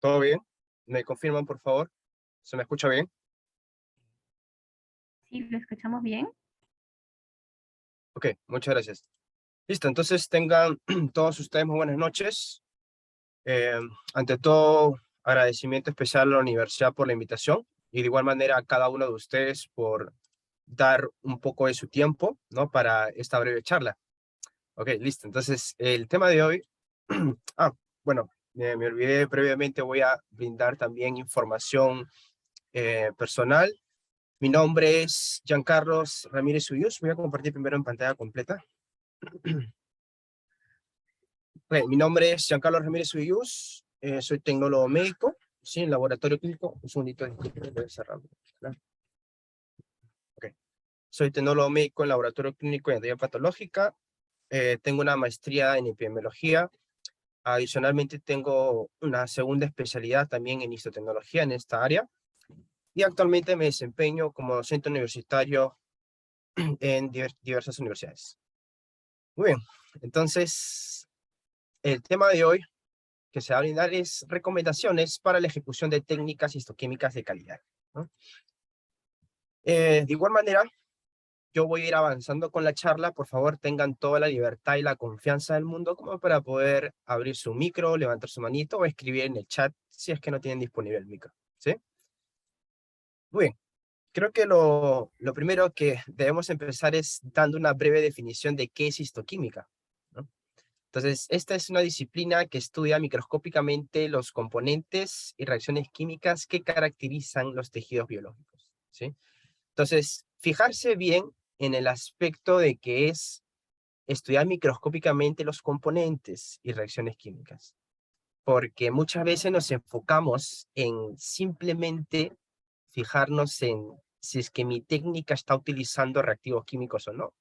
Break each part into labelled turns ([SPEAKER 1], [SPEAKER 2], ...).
[SPEAKER 1] ¿Todo bien? ¿Me confirman, por favor? ¿Se me escucha bien?
[SPEAKER 2] Sí, lo escuchamos bien.
[SPEAKER 1] Ok, muchas gracias. Listo, entonces tengan todos ustedes muy buenas noches. Eh, Ante todo, agradecimiento especial a la universidad por la invitación y de igual manera a cada uno de ustedes por dar un poco de su tiempo, ¿no? Para esta breve charla. Ok, listo. Entonces, el tema de hoy, ah, bueno, me olvidé previamente, voy a brindar también información personal. Mi nombre es Giancarlos Ramírez Uyus. Voy a compartir primero en pantalla completa. Mi nombre es Giancarlos Ramírez Uyus. Soy tecnólogo médico, sí, en laboratorio clínico. Un segundito, disculpe, voy a cerrar. Ok. Soy tecnólogo médico en laboratorio clínico y anatomía patológica. Tengo una maestría en epidemiología. Adicionalmente, tengo una segunda especialidad también en histotecnología en esta área. Y actualmente me desempeño como docente universitario en diversas universidades. Muy bien, entonces el tema de hoy que se va a brindar es recomendaciones para la ejecución de técnicas histoquímicas de calidad, ¿no? De igual manera, yo voy a ir avanzando con la charla. Por favor, tengan toda la libertad y la confianza del mundo como para poder abrir su micro, levantar su manito o escribir en el chat si es que no tienen disponible el micro, ¿sí? Muy bien. Creo que lo primero que debemos empezar es dando una breve definición de qué es histoquímica, ¿no? Entonces, esta es una disciplina que estudia microscópicamente los componentes y reacciones químicas que caracterizan los tejidos biológicos, ¿sí? Entonces, fijarse bien en el aspecto de que es estudiar microscópicamente los componentes y reacciones químicas, porque muchas veces nos enfocamos en simplemente fijarnos en si es que mi técnica está utilizando reactivos químicos o no.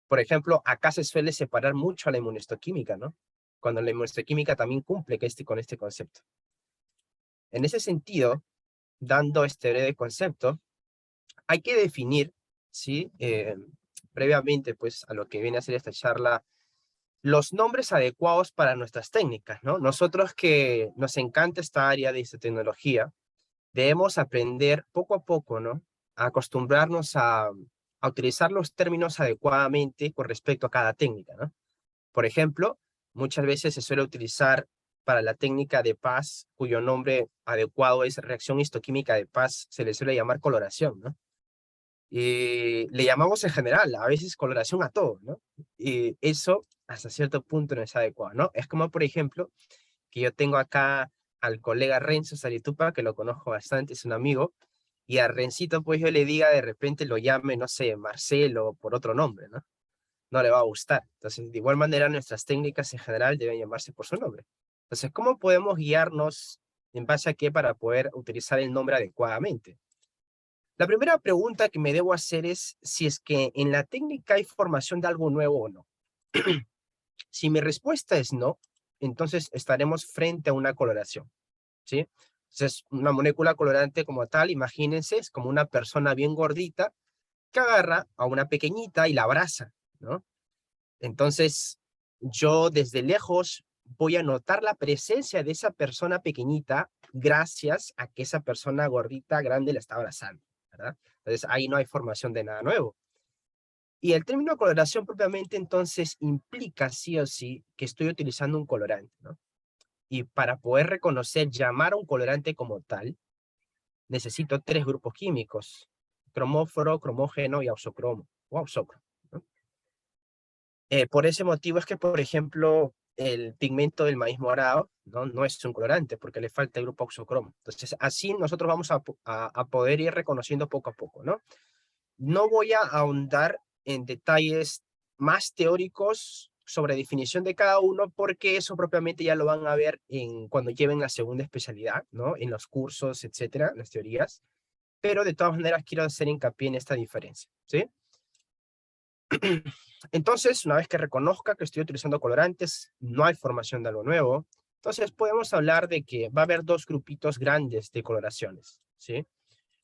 [SPEAKER 1] Por ejemplo, acá se suele separar mucho a la inmunohistoquímica, ¿no? Cuando la inmunohistoquímica también cumple con este concepto. En ese sentido, dando este breve concepto, hay que definir, ¿sí? Previamente, pues, a lo que viene a ser esta charla, los nombres adecuados para nuestras técnicas, ¿no? Nosotros que nos encanta esta área de esta tecnología, debemos aprender poco a poco, ¿no? A acostumbrarnos a utilizar los términos adecuadamente con respecto a cada técnica, ¿no? Por ejemplo, muchas veces se suele utilizar para la técnica de Paz, cuyo nombre adecuado es reacción histoquímica de Paz, se le suele llamar coloración, ¿no? Y le llamamos en general, a veces coloración a todo, ¿no? Y eso hasta cierto punto no es adecuado, ¿no? Es como, por ejemplo, que yo tengo acá al colega Renzo Saritupa, que lo conozco bastante, es un amigo, y a Rencito, pues yo le diga, de repente lo llame, no sé, Marcelo, por otro nombre, ¿no? No le va a gustar. Entonces, de igual manera, nuestras técnicas en general deben llamarse por su nombre. Entonces, ¿cómo podemos guiarnos en base a qué para poder utilizar el nombre adecuadamente? La primera pregunta que me debo hacer es si es que en la técnica hay formación de algo nuevo o no. Si mi respuesta es no, entonces estaremos frente a una coloración, ¿sí? Entonces, una molécula colorante como tal, imagínense, es como una persona bien gordita que agarra a una pequeñita y la abraza, ¿no? Entonces, yo desde lejos voy a notar la presencia de esa persona pequeñita gracias a que esa persona gordita grande la está abrazando, ¿verdad? Entonces, ahí no hay formación de nada nuevo. Y el término coloración propiamente entonces implica sí o sí que estoy utilizando un colorante, ¿no? Y para poder reconocer, llamar a un colorante como tal, necesito tres grupos químicos: cromóforo, cromógeno y auxocromo, o auxocro, ¿no? Por ese motivo es que, por ejemplo, el pigmento del maíz morado no es un colorante porque le falta el grupo auxocromo. Entonces, así nosotros vamos a poder ir reconociendo poco a poco, ¿no? No voy a ahondar en detalles más teóricos sobre definición de cada uno, porque eso propiamente ya lo van a ver cuando lleven la segunda especialidad, ¿no? En los cursos, etcétera, las teorías. Pero de todas maneras quiero hacer hincapié en esta diferencia, ¿sí? Entonces, una vez que reconozca que estoy utilizando colorantes, no hay formación de algo nuevo, entonces podemos hablar de que va a haber dos grupitos grandes de coloraciones, ¿sí?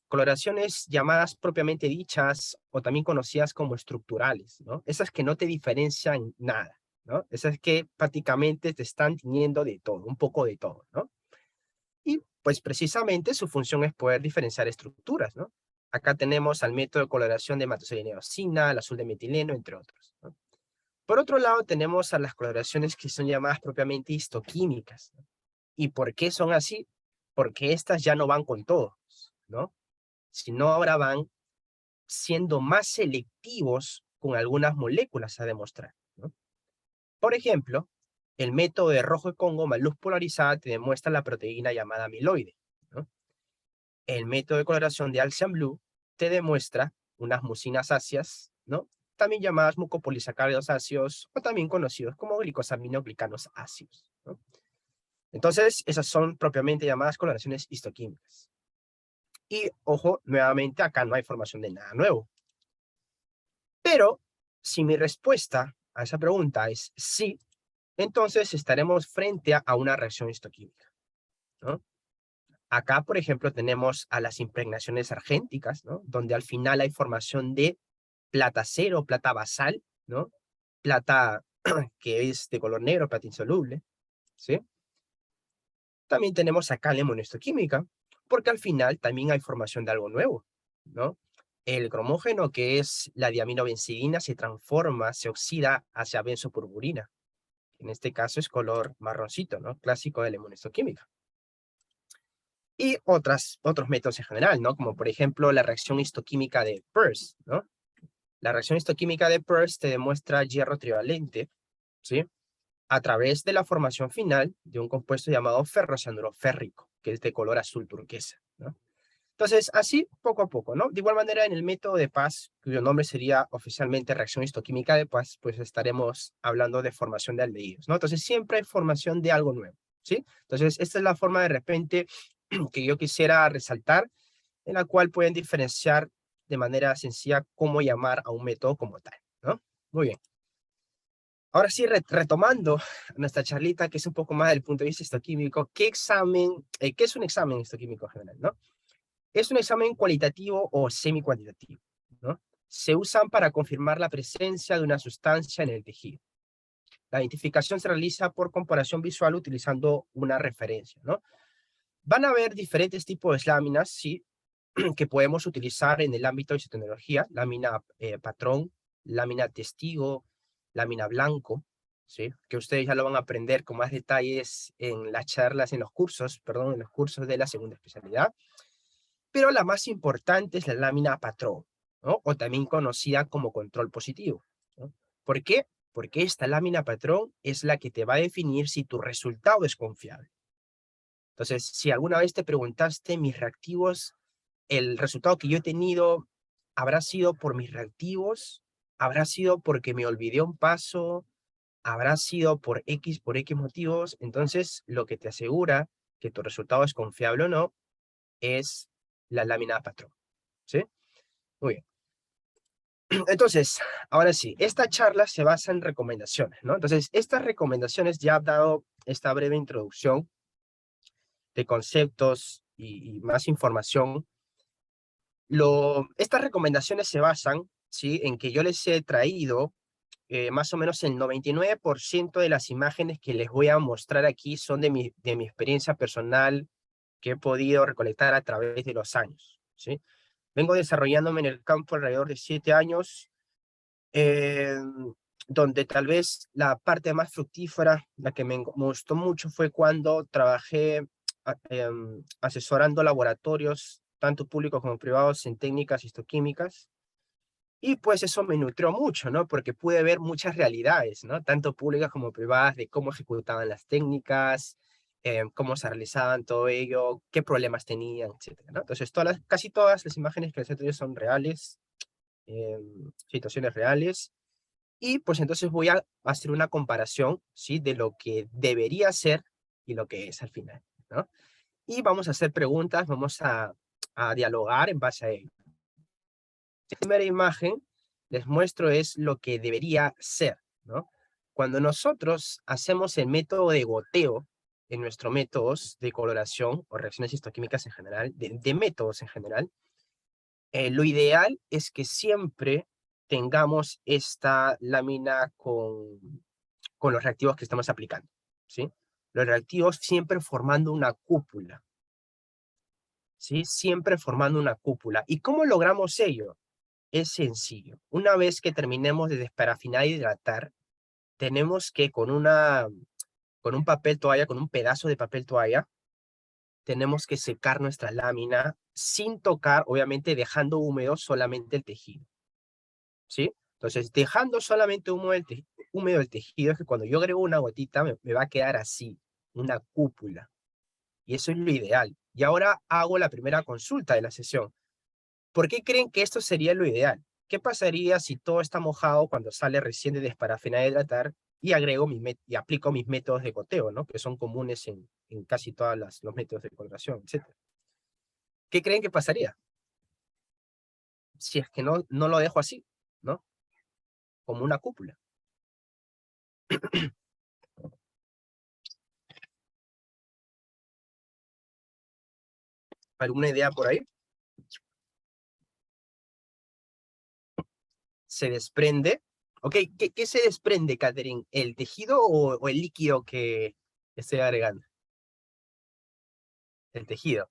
[SPEAKER 1] Coloraciones llamadas propiamente dichas o también conocidas como estructurales, ¿no? Esas que no te diferencian nada, ¿no? Esas que prácticamente te están tiñendo de todo, un poco de todo, ¿no? Y pues precisamente su función es poder diferenciar estructuras, ¿no? Acá tenemos al método de coloración de hematoxilina y eosina, el azul de metileno, entre otros, ¿no? Por otro lado, tenemos a las coloraciones que son llamadas propiamente histoquímicas, ¿no? ¿Y por qué son así? Porque estas ya no van con todos, ¿no? Sino ahora van siendo más selectivos con algunas moléculas a demostrar, ¿no? Por ejemplo, el método de rojo de Congo más luz polarizada te demuestra la proteína llamada amiloide, ¿no? El método de coloración de Alcian Blue te demuestra unas mucinas ácidas, ¿no? También llamadas mucopolisacáridos ácidos o también conocidos como glicosaminoglicanos ácidos, ¿no? Entonces, esas son propiamente llamadas coloraciones histoquímicas. Y, ojo, nuevamente acá no hay formación de nada nuevo. Pero, si mi respuesta a esa pregunta es sí, entonces estaremos frente a una reacción histoquímica, ¿no? Acá, por ejemplo, tenemos a las impregnaciones argénticas, ¿no? Donde al final hay formación de plata cero, plata basal, ¿no? Plata que es de color negro, plata insoluble, ¿sí? También tenemos acá la hemonestoquímica, porque al final también hay formación de algo nuevo, ¿no? El cromógeno, que es la diaminobencidina, se transforma, se oxida hacia benzopurpurina. En este caso es color marroncito, ¿no? Clásico de la hemonestoquímica. Y otros métodos en general, ¿no? Como por ejemplo la reacción histoquímica de Peirce, ¿no? La reacción histoquímica de Peirce te demuestra hierro trivalente, ¿sí? A través de la formación final de un compuesto llamado ferrocianuro férrico, que es de color azul turquesa, ¿no? Entonces, así poco a poco, ¿no? De igual manera, en el método de Paz, cuyo nombre sería oficialmente reacción histoquímica de Paz, pues estaremos hablando de formación de aldehídos, ¿no? Entonces, siempre hay formación de algo nuevo, ¿sí? Entonces, esta es la forma de repente que yo quisiera resaltar, en la cual pueden diferenciar de manera sencilla cómo llamar a un método como tal, ¿no? Muy bien. Ahora sí, retomando nuestra charlita, que es un poco más del punto de vista histoquímico, ¿qué es un examen histoquímico en general, no? Es un examen cualitativo o semi-cuantitativo, ¿no? Se usan para confirmar la presencia de una sustancia en el tejido. La identificación se realiza por comparación visual utilizando una referencia, ¿no? Van a haber diferentes tipos de láminas, sí, que podemos utilizar en el ámbito de isotecnología, lámina patrón, lámina testigo, lámina blanco, ¿sí? Que ustedes ya lo van a aprender con más detalles en las charlas, en los cursos, perdón, en los cursos de la segunda especialidad. Pero la más importante es la lámina patrón, ¿no? O también conocida como control positivo, ¿no? ¿Por qué? Porque esta lámina patrón es la que te va a definir si tu resultado es confiable. Entonces, si alguna vez te preguntaste mis reactivos, el resultado que yo he tenido, ¿habrá sido por mis reactivos? ¿Habrá sido porque me olvidé un paso? ¿Habrá sido por X motivos? Entonces, lo que te asegura que tu resultado es confiable o no es la lámina patrón, ¿sí? Muy bien. Entonces, ahora sí, esta charla se basa en recomendaciones, ¿no? Entonces, estas recomendaciones ya han dado esta breve introducción de conceptos y más información. Estas recomendaciones se basan, ¿sí? En que yo les he traído más o menos el 99% de las imágenes que les voy a mostrar aquí son de mi experiencia personal que he podido recolectar a través de los años, ¿sí? Vengo desarrollándome en el campo alrededor de 7 años, eh, donde tal vez la parte más fructífera, la que me gustó mucho fue cuando trabajé asesorando laboratorios, tanto públicos como privados, en técnicas histoquímicas. Y pues eso me nutrió mucho, ¿no? Porque pude ver muchas realidades, ¿no? Tanto públicas como privadas, de cómo ejecutaban las técnicas, cómo se realizaban todo ello, qué problemas tenían, etcétera, ¿no? Entonces, casi todas las imágenes que les he traído son reales, situaciones reales. Y pues entonces voy a hacer una comparación, ¿sí? De lo que debería ser y lo que es al final, ¿no? Y vamos a hacer preguntas, vamos a dialogar en base a ello. La primera imagen les muestro es lo que debería ser, ¿no? Cuando nosotros hacemos el método de goteo en nuestros métodos de coloración o reacciones histoquímicas en general, de métodos en general, lo ideal es que siempre tengamos esta lámina con los reactivos que estamos aplicando, ¿sí? Los reactivos siempre formando una cúpula, ¿sí? Siempre formando una cúpula. ¿Y cómo logramos ello? Es sencillo. Una vez que terminemos de desparafinar y hidratar, tenemos que con un papel toalla, con un pedazo de papel toalla, tenemos que secar nuestra lámina sin tocar, obviamente dejando húmedo solamente el tejido, ¿sí? Entonces, dejando solamente húmedo el tejido, es que cuando yo agrego una gotita me va a quedar así, una cúpula. Y eso es lo ideal. Y ahora hago la primera consulta de la sesión. ¿Por qué creen que esto sería lo ideal? ¿Qué pasaría si todo está mojado cuando sale recién de desparafinar y hidratar y y aplico mis métodos de goteo, ¿no? Que son comunes en casi todos los métodos de coloración, etcétera? ¿Qué creen que pasaría? Si es que no lo dejo así, ¿no? Como una cúpula. ¿Alguna idea por ahí? Se desprende. Ok, ¿qué se desprende, Catherine? ¿El tejido o el líquido que estoy agregando? El tejido.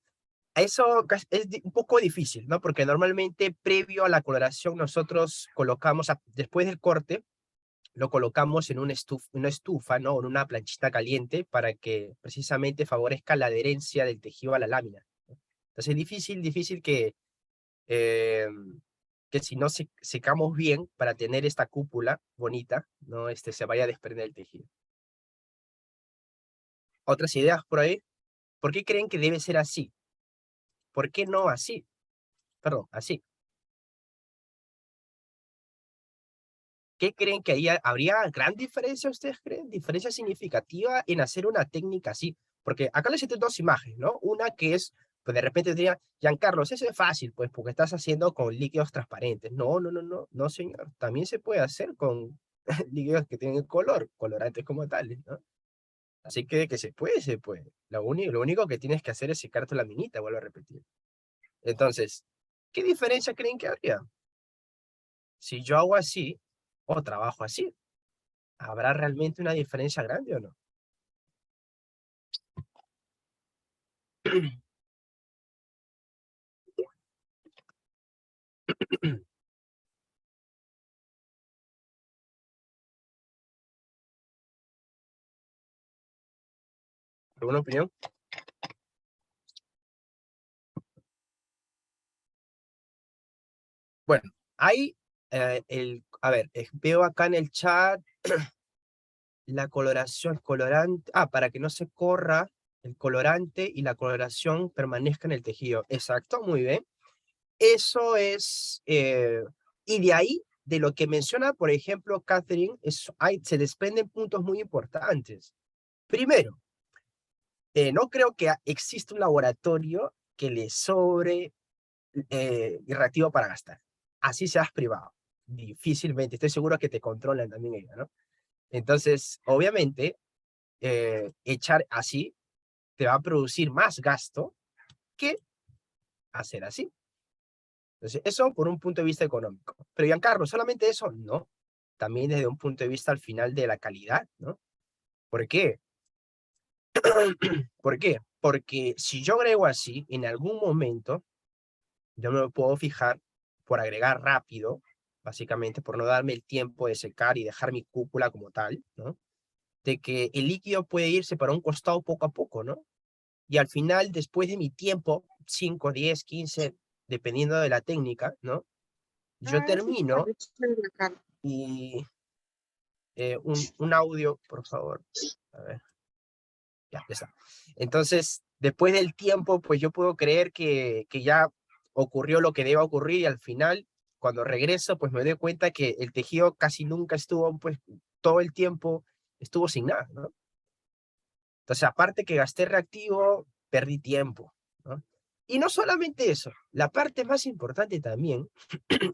[SPEAKER 1] Eso es un poco difícil, ¿no? Porque normalmente previo a la coloración nosotros colocamos, después del corte, lo colocamos en una estufa, ¿no? En una planchita caliente para que precisamente favorezca la adherencia del tejido a la lámina. Entonces es difícil eh, que si no secamos bien para tener esta cúpula bonita, ¿no? Se vaya a desprender el tejido. ¿Otras ideas por ahí? ¿Por qué creen que debe ser así? ¿Por qué no así? Perdón, así. ¿Qué creen que habría gran diferencia, ustedes creen? ¿Diferencia significativa en hacer una técnica así? Porque acá les hice dos imágenes, ¿no? Una que es, pues de repente diría, Giancarlos, eso es fácil, pues porque estás haciendo con líquidos transparentes. No, señor. También se puede hacer con líquidos que tienen color, colorantes como tales, ¿no? Así que se puede, se puede. Lo único que tienes que hacer es secar tu laminita, vuelvo a repetir. Entonces, ¿qué diferencia creen que habría? Si yo hago así o trabajo así, ¿habrá realmente una diferencia grande o no? ¿Alguna opinión? Bueno, hay a ver, veo acá en el chat la coloración, colorante, para que no se corra el colorante y la coloración permanezca en el tejido. Exacto, muy bien. Eso es, y de ahí, de lo que menciona, por ejemplo, Catherine, se desprenden puntos muy importantes. Primero, no creo que exista un laboratorio que le sobre reactivo para gastar. Así seas privado. Difícilmente, estoy seguro que te controlan también ella, ¿no? Entonces, obviamente, echar así te va a producir más gasto que hacer así. Entonces, eso por un punto de vista económico. Pero, Giancarlo, ¿solamente eso? No. También desde un punto de vista al final de la calidad, ¿no? ¿Por qué? ¿Por qué? Porque si yo agrego así, en algún momento, yo me puedo fijar por agregar rápido, básicamente por no darme el tiempo de secar y dejar mi cúpula como tal, ¿no? De que el líquido puede irse para un costado poco a poco, ¿no? Y al final, después de mi tiempo, 5, 10, 15, dependiendo de la técnica, ¿no? Yo termino y un audio, por favor. A ver, ya está. Entonces, después del tiempo, pues yo puedo creer que ya ocurrió lo que deba ocurrir y al final, cuando regreso, pues me doy cuenta que el tejido casi nunca estuvo, pues todo el tiempo estuvo sin nada, ¿no? Entonces, aparte que gasté reactivo, perdí tiempo, ¿no? Y no solamente eso, la parte más importante también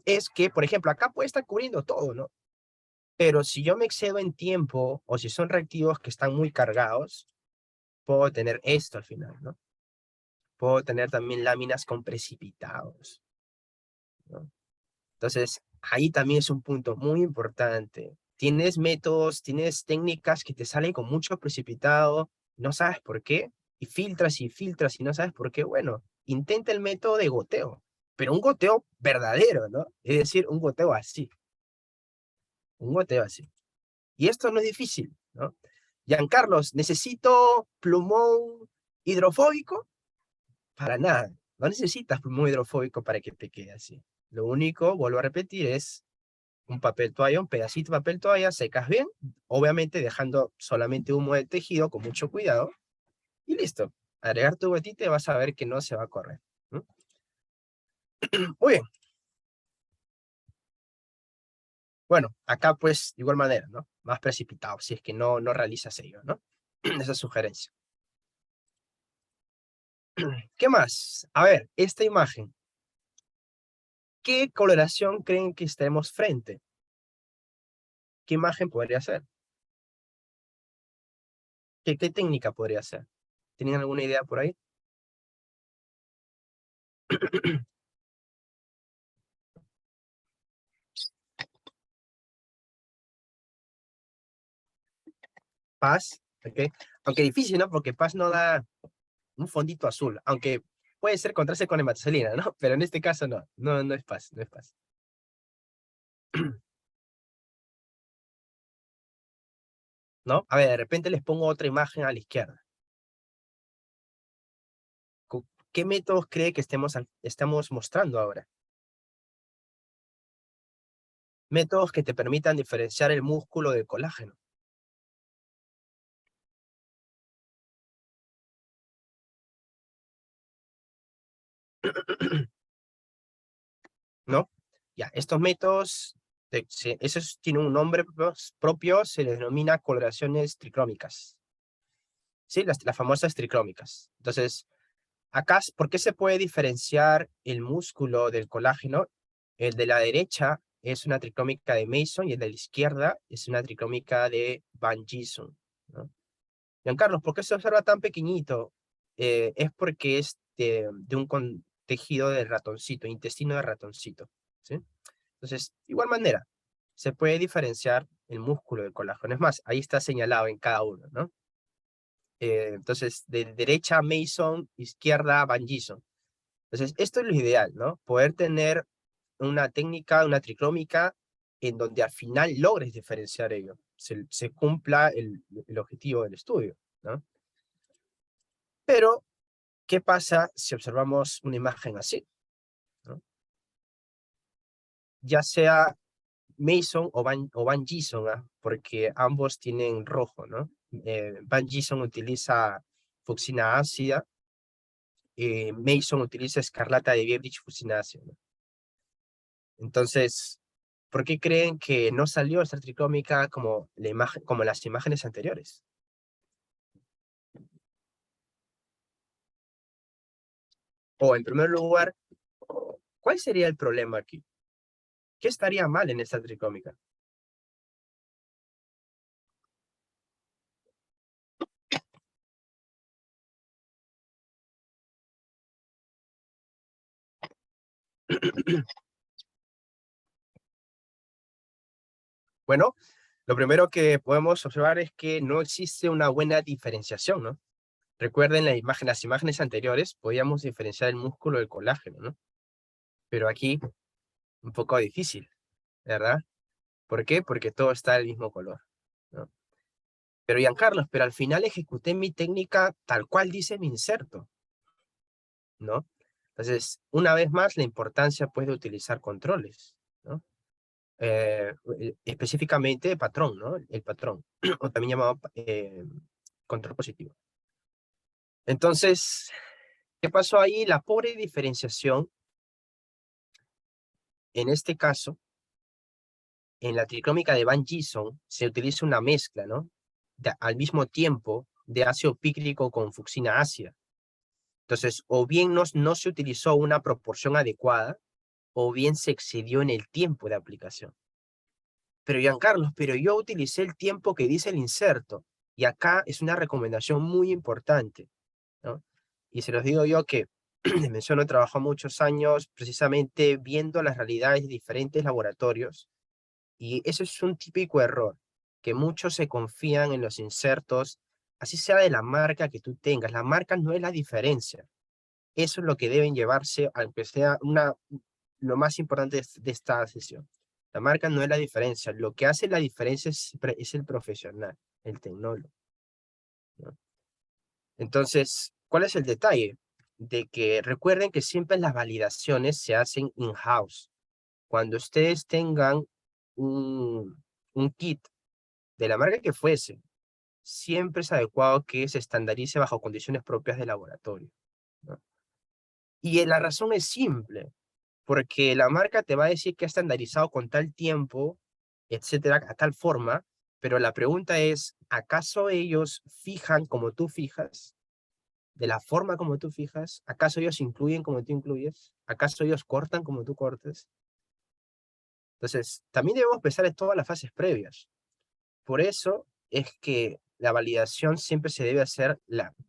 [SPEAKER 1] es que, por ejemplo, acá puede estar cubriendo todo, ¿no? Pero si yo me excedo en tiempo o si son reactivos que están muy cargados, puedo tener esto al final, ¿no? Puedo tener también láminas con precipitados, ¿no? Entonces, ahí también es un punto muy importante. Tienes métodos, tienes técnicas que te salen con mucho precipitado, no sabes por qué, y filtras y no sabes por qué. Bueno, intenta el método de goteo, pero un goteo verdadero, ¿no? Es decir, un goteo así. Un goteo así. Y esto no es difícil, ¿no? Giancarlos, ¿necesito plumón hidrofóbico? Para nada. No necesitas plumón hidrofóbico para que te quede así. Lo único, vuelvo a repetir, es un papel toalla, un pedacito de papel toalla, secas bien, obviamente dejando solamente humo de tejido con mucho cuidado, y listo. Agregar tu gotita y vas a ver que no se va a correr, ¿no? Muy bien. Bueno, acá pues, de igual manera, ¿no? Más precipitado, si es que no realizas ello, ¿no? Esa sugerencia. ¿Qué más? A ver, esta imagen. ¿Qué coloración creen que estemos frente? ¿Qué imagen podría ser? ¿Qué técnica podría ser? ¿Tienen alguna idea por ahí? Paz, ¿ok? Aunque difícil, ¿no? Porque Paz no da un fondito azul, aunque puede ser contraste con hematoxilina, ¿no? Pero en este caso no es Paz, no es Paz. ¿No? A ver, de repente les pongo otra imagen a la izquierda. ¿Qué métodos cree que estamos mostrando ahora? Métodos que te permitan diferenciar el músculo del colágeno. ¿No? Ya, estos métodos, esos tienen un nombre propio, se les denomina coloraciones tricrómicas. ¿Sí? Las famosas tricrómicas. Entonces, acá, ¿por qué se puede diferenciar el músculo del colágeno? El de la derecha es una tricrómica de Mason y el de la izquierda es una tricrómica de Van Gieson, ¿no? Giancarlos, ¿por qué se observa tan pequeñito? Es porque es de un tejido de ratoncito, intestino de ratoncito, ¿sí? Entonces, de igual manera, se puede diferenciar el músculo del colágeno. Es más, ahí está señalado en cada uno, ¿no? Entonces, de derecha Mason, izquierda Van Gieson. Entonces, esto es lo ideal, ¿no? Poder tener una técnica, una tricrómica, en donde al final logres diferenciar ello, se cumpla el objetivo del estudio, ¿no? Pero, ¿qué pasa si observamos una imagen así, ¿no? Ya sea Mason o Van Gieson, ¿ah? Porque ambos tienen rojo, ¿no? Van Gieson utiliza fucsina ácida, Mason utiliza escarlata de Biebrich fucsina ácida, ¿no? Entonces, ¿por qué creen que no salió esta tricrómica como, como las imágenes anteriores? O en primer lugar, ¿cuál sería el problema aquí? ¿Qué estaría mal en esta tricrómica? Bueno, lo primero que podemos observar es que no existe una buena diferenciación, ¿no? Recuerden las imágenes anteriores, podíamos diferenciar el músculo del colágeno, ¿no? Pero aquí, un poco difícil, ¿verdad? ¿Por qué? Porque todo está del mismo color, ¿no? Pero Giancarlos, pero al final ejecuté mi técnica tal cual dice mi inserto, ¿no? Entonces, una vez más, la importancia pues de utilizar controles, ¿no? Específicamente patrón, ¿no? El patrón, o también llamado control positivo. Entonces, ¿qué pasó ahí? La pobre diferenciación, en este caso, en la tricrómica de Van Gieson, se utiliza una mezcla, ¿no? Al mismo tiempo de ácido pícrico con fucsina ácida. Entonces, o bien no se utilizó una proporción adecuada, o bien se excedió en el tiempo de aplicación. Pero Giancarlos, pero yo utilicé el tiempo que dice el inserto, y acá es una recomendación muy importante, ¿no? Y se los digo yo que les menciono, he trabajado muchos años precisamente viendo las realidades de diferentes laboratorios, y eso es un típico error, que muchos se confían en los insertos, así sea de la marca que tú tengas. La marca no es la diferencia. Eso es lo que deben llevarse, aunque sea lo más importante de esta sesión. La marca no es la diferencia. Lo que hace la diferencia es el profesional, el tecnólogo, ¿no? Entonces, ¿cuál es el detalle? De que recuerden que siempre las validaciones se hacen in-house. Cuando ustedes tengan un kit de la marca que fuese, siempre es adecuado que se estandarice bajo condiciones propias de laboratorio, ¿no? Y la razón es simple, porque la marca te va a decir que ha estandarizado con tal tiempo, etcétera, a tal forma, pero la pregunta es, ¿acaso ellos fijan como tú fijas? ¿De la forma como tú fijas? ¿Acaso ellos incluyen como tú incluyes? ¿Acaso ellos cortan como tú cortes? Entonces, también debemos pensar en todas las fases previas. Por eso es que la validación siempre se debe hacer,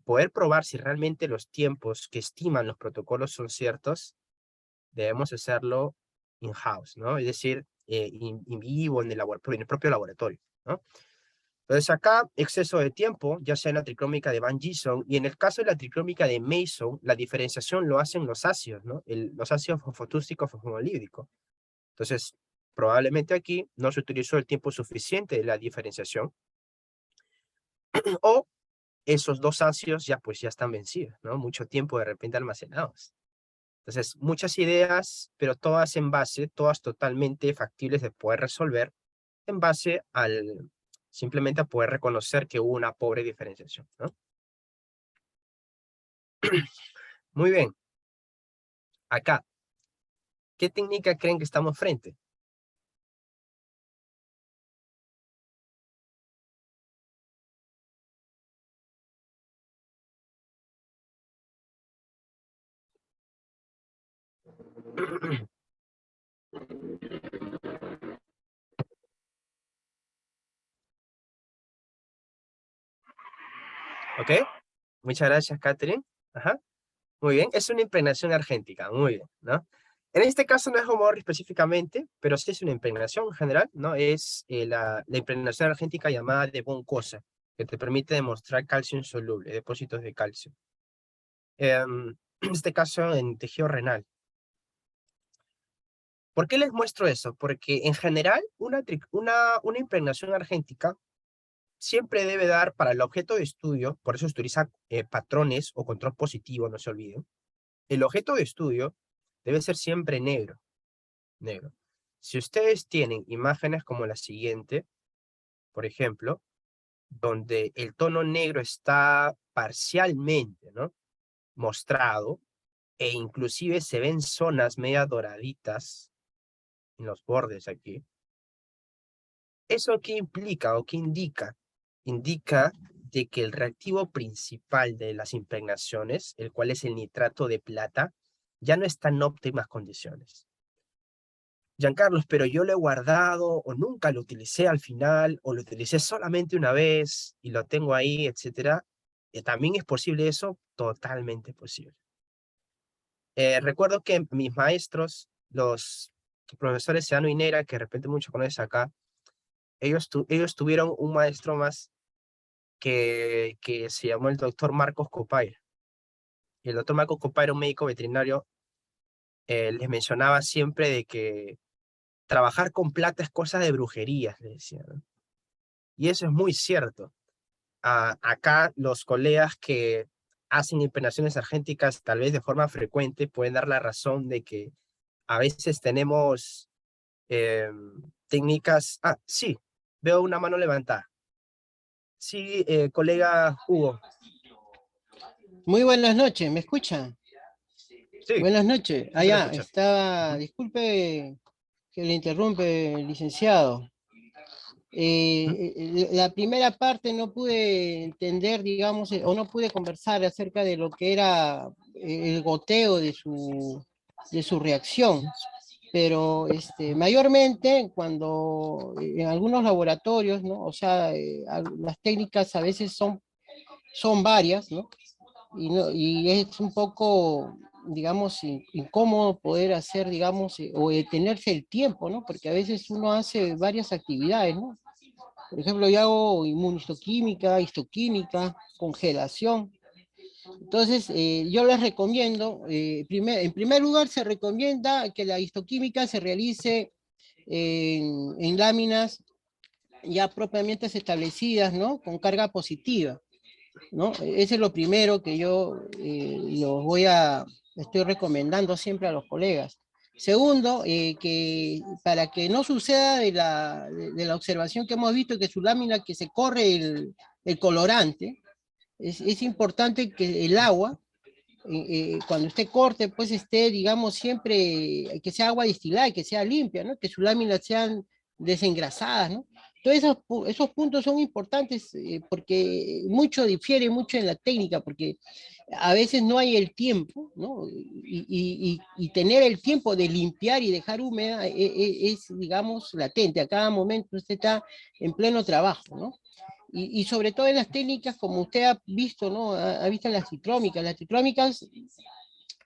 [SPEAKER 1] poder probar si realmente los tiempos que estiman los protocolos son ciertos, debemos hacerlo in-house, ¿no? Es decir, in vivo, en el propio laboratorio, ¿no? Entonces acá, exceso de tiempo, ya sea en la tricrómica de Van Gison, y en el caso de la tricrómica de Mason, la diferenciación lo hacen los ácidos, ¿no? Los ácidos fosfatústicos fosfolípdicos. Entonces, probablemente aquí no se utilizó el tiempo suficiente de la diferenciación, o esos dos ácidos ya pues ya están vencidos, ¿no? Mucho tiempo de repente almacenados. Entonces, muchas ideas, pero todas en base, todas totalmente factibles de poder resolver en base simplemente a poder reconocer que hubo una pobre diferenciación, ¿no? Muy bien. Acá, ¿qué técnica creen que estamos frente? ¿Ok? Muchas gracias, Catherine. Ajá. Muy bien, es una impregnación argéntica, muy bien, ¿no? En este caso no es Homorri específicamente, pero sí es una impregnación en general, ¿no? Es la impregnación argéntica llamada de Boncosa, que te permite demostrar calcio insoluble, depósitos de calcio. En este caso en tejido renal. ¿Por qué les muestro eso? Porque en general una impregnación argéntica siempre debe dar para el objeto de estudio, por eso se utiliza patrones o control positivo, no se olviden. El objeto de estudio debe ser siempre negro, negro. Si ustedes tienen imágenes como la siguiente, por ejemplo, donde el tono negro está parcialmente, ¿no?, mostrado, e inclusive se ven zonas media doraditas en los bordes aquí. ¿Eso qué implica o qué indica? Indica de que el reactivo principal de las impregnaciones, el cual es el nitrato de plata, ya no está en óptimas condiciones. Giancarlos, pero yo lo he guardado o nunca lo utilicé al final o lo utilicé solamente una vez y lo tengo ahí, etcétera. ¿También es posible eso? Totalmente posible. Recuerdo que mis maestros, los profesores Seano y Nera, que de repente muchos conoces acá, ellos tuvieron un maestro más que se llamó el doctor Marcos Copay. Y el doctor Marcos Copay era un médico veterinario, les mencionaba siempre de que trabajar con plata es cosa de brujerías, le decía, ¿no? Y eso es muy cierto. Acá los colegas que hacen impregnaciones argénticas tal vez de forma frecuente pueden dar la razón de que a veces tenemos técnicas... Sí, veo una mano levantada. Sí, colega Hugo.
[SPEAKER 2] Muy buenas noches, ¿me escuchan?
[SPEAKER 1] Sí,
[SPEAKER 2] Buenas noches.
[SPEAKER 1] sí se lo
[SPEAKER 2] Allá
[SPEAKER 1] escucha.
[SPEAKER 2] está,
[SPEAKER 1] Ujú.
[SPEAKER 2] disculpe que le interrumpe, licenciado.
[SPEAKER 1] Ujú.
[SPEAKER 2] La primera parte no pude entender, digamos, o no pude conversar acerca de lo que era el goteo de su reacción, pero mayormente cuando en algunos laboratorios, ¿no? O sea, las técnicas a veces son varias, ¿no? Y es un poco, digamos, incómodo poder hacer, digamos, o detenerse el tiempo, ¿no? Porque a veces uno hace varias actividades, ¿no? Por ejemplo, yo hago inmunohistoquímica, histoquímica, congelación. Entonces, yo les recomiendo, en primer lugar, se recomienda que la histoquímica se realice en láminas ya propiamente establecidas, ¿no? Con carga positiva, ¿no? Ese es lo primero que yo estoy recomendando siempre a los colegas. Segundo, que para que no suceda de la observación que hemos visto, que su lámina que se corre el colorante, es importante que el agua, cuando usted corte, pues esté, digamos, siempre, que sea agua destilada y que sea limpia, ¿no? Que sus láminas sean desengrasadas, ¿no? Todos esos puntos son importantes porque mucho difiere mucho en la técnica, porque a veces no hay el tiempo, ¿no? Y tener el tiempo de limpiar y dejar húmeda es, digamos, latente. A cada momento usted está en pleno trabajo, ¿no? Y sobre todo en las técnicas, como usted ha visto, ¿no? Ha visto en las citrómicas. Las citrómicas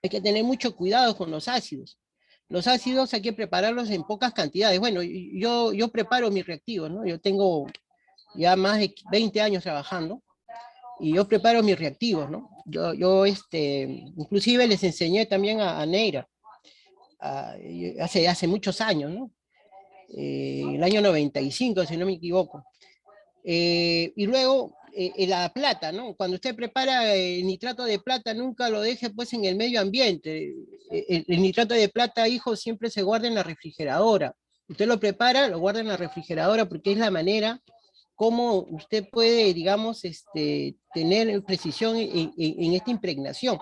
[SPEAKER 2] hay que tener mucho cuidado con los ácidos. Los ácidos hay que prepararlos en pocas cantidades. Bueno, yo preparo mis reactivos, ¿no? Yo tengo ya más de 20 años trabajando y yo preparo mis reactivos, ¿no? Inclusive les enseñé también a Neira hace muchos años, ¿no? El año 95, si no me equivoco. Y luego la plata, ¿no? Cuando usted prepara el nitrato de plata, nunca lo deje pues en el medio ambiente. El nitrato de plata, hijo, siempre se guarda en la refrigeradora. Usted lo prepara, lo guarda en la refrigeradora porque es la manera como usted puede, digamos, tener precisión en esta impregnación.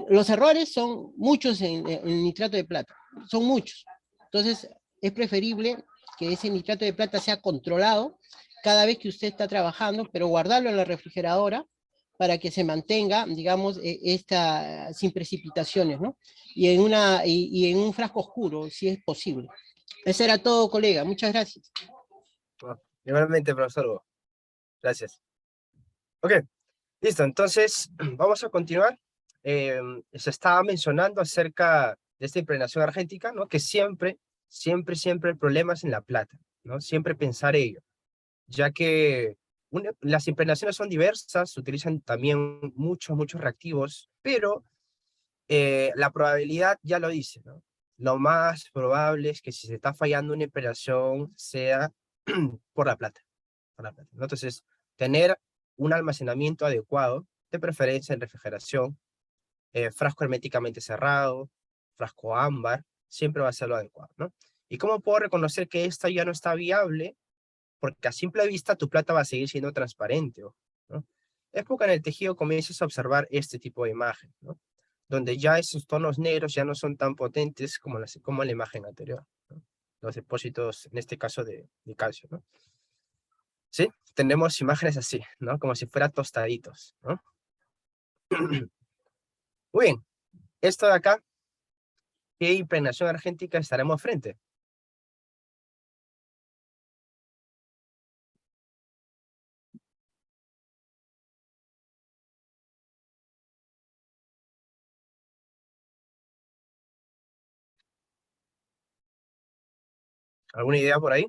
[SPEAKER 2] Los errores son muchos en el nitrato de plata, son muchos. Entonces, es preferible que ese nitrato de plata sea controlado cada vez que usted está trabajando, pero guardarlo en la refrigeradora para que se mantenga, digamos, sin precipitaciones, ¿no? Y en un frasco oscuro, si es posible. Eso era todo, colega. Muchas gracias.
[SPEAKER 1] Ah, igualmente, profesor Hugo. Gracias. Ok, listo. Entonces, vamos a continuar. Se estaba mencionando acerca de esta impregnación argéntica, ¿no? Que siempre el problema es en la plata, ¿no? Siempre pensar ello, ya que las impregnaciones son diversas, se utilizan también muchos reactivos, pero la probabilidad ya lo dice, ¿no? Lo más probable es que si se está fallando una impregnación sea por la plata, ¿no? Entonces, tener un almacenamiento adecuado, de preferencia en refrigeración, frasco herméticamente cerrado, frasco ámbar, siempre va a ser lo adecuado, ¿no? ¿Y cómo puedo reconocer que esta ya no está viable? Porque a simple vista tu plata va a seguir siendo transparente, ¿no? Es porque en el tejido comienzas a observar este tipo de imagen, ¿no? Donde ya esos tonos negros ya no son tan potentes como la imagen anterior, ¿no? Los depósitos, en este caso de calcio, ¿no? ¿Sí? Tenemos imágenes así, ¿no? Como si fueran tostaditos, ¿no? Muy bien, esto de acá, ¿qué impregnación argéntica estaremos frente? ¿Alguna idea por ahí?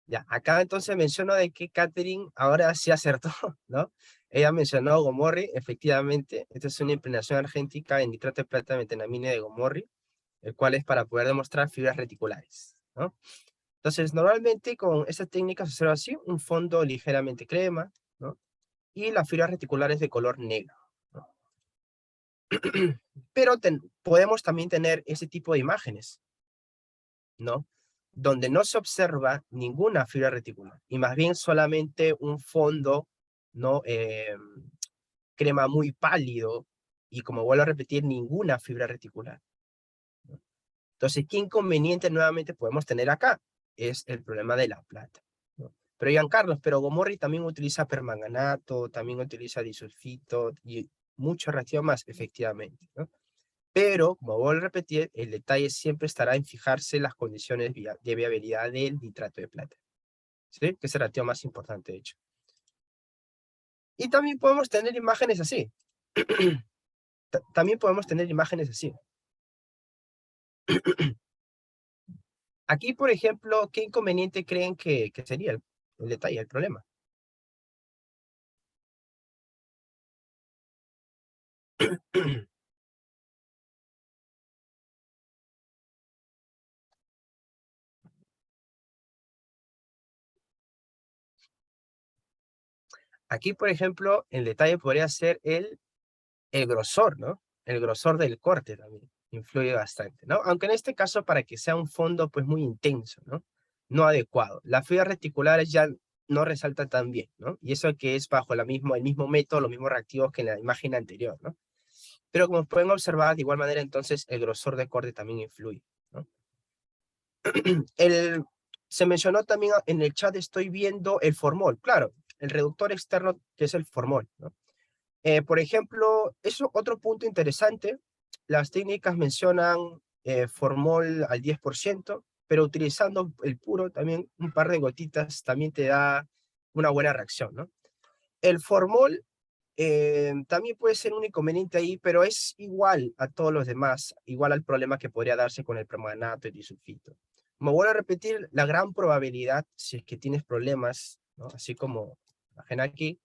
[SPEAKER 1] Ya, acá entonces menciono de que Catherine ahora sí acertó, ¿no? Ella mencionó Gomorri, efectivamente, esta es una impregnación argéntica en nitrato de plata metenamina de Gomorri, el cual es para poder demostrar fibras reticulares, ¿no? Entonces, normalmente con esta técnica se observa así, un fondo ligeramente crema, ¿no? Y las fibras reticulares de color negro, ¿no? Pero podemos también tener ese tipo de imágenes, ¿no? Donde no se observa ninguna fibra reticular, y más bien solamente un fondo, ¿no? Crema muy pálido, y como vuelvo a repetir, ninguna fibra reticular, ¿no? Entonces, ¿qué inconveniente nuevamente podemos tener acá? Es el problema de la plata, ¿no? Pero Giancarlos, pero Gomorri también utiliza permanganato, también utiliza disulfito, y mucho reactivo más, efectivamente, ¿no? Pero, como vuelvo a repetir, el detalle siempre estará en fijarse las condiciones de viabilidad del nitrato de plata, ¿sí? Que es el ratio más importante, de hecho. Y también podemos tener imágenes así. También podemos tener imágenes así. Aquí, por ejemplo, ¿qué inconveniente creen que sería el detalle, el problema? Aquí, por ejemplo, el detalle podría ser el grosor, ¿no? El grosor del corte también influye bastante, ¿no? Aunque en este caso para que sea un fondo pues muy intenso, ¿no? No adecuado. Las fibras reticulares ya no resaltan tan bien, ¿no? Y eso que es bajo el mismo método, los mismos reactivos que en la imagen anterior, ¿no? Pero como pueden observar, de igual manera, entonces el grosor de corte también influye, ¿no? El, se mencionó también en el chat, estoy viendo el formol, claro, el reductor externo que es el formol, ¿no? Por ejemplo, eso otro punto interesante, las técnicas mencionan formol al 10%, pero utilizando el puro también un par de gotitas también te da una buena reacción, ¿no? El formol también puede ser un inconveniente ahí, pero es igual a todos los demás, igual al problema que podría darse con el permanganato y disulfito. Me vuelvo a repetir, la gran probabilidad, si es que tienes problemas, ¿no? Así como imagina aquí,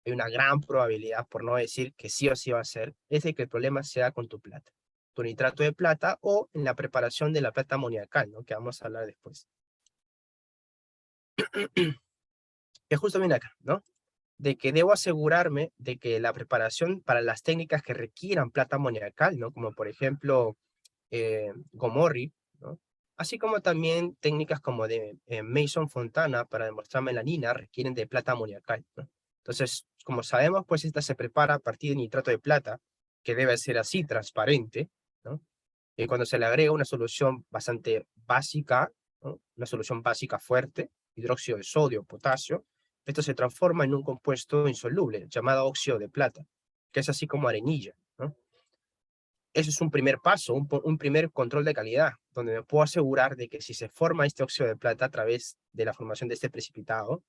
[SPEAKER 1] hay una gran probabilidad, por no decir que sí o sí va a ser, es de que el problema sea con tu plata, tu nitrato de plata o en la preparación de la plata amoniacal, ¿no? Que vamos a hablar después. Que justo viene acá, ¿no? De que debo asegurarme de que la preparación para las técnicas que requieran plata amoniacal, ¿no? Como por ejemplo Gomorri, ¿no? Así como también técnicas como de Mason Fontana para demostrar melanina requieren de plata amoniacal, ¿no? Entonces, como sabemos, pues esta se prepara a partir de nitrato de plata, que debe ser así, transparente, ¿no? Y cuando se le agrega una solución bastante básica, ¿no? Una solución básica fuerte, hidróxido de sodio, potasio, esto se transforma en un compuesto insoluble llamado óxido de plata, que es así como arenilla, ¿no? Eso es un primer paso, un primer control de calidad, donde me puedo asegurar de que si se forma este óxido de plata a través de la formación de este precipitado,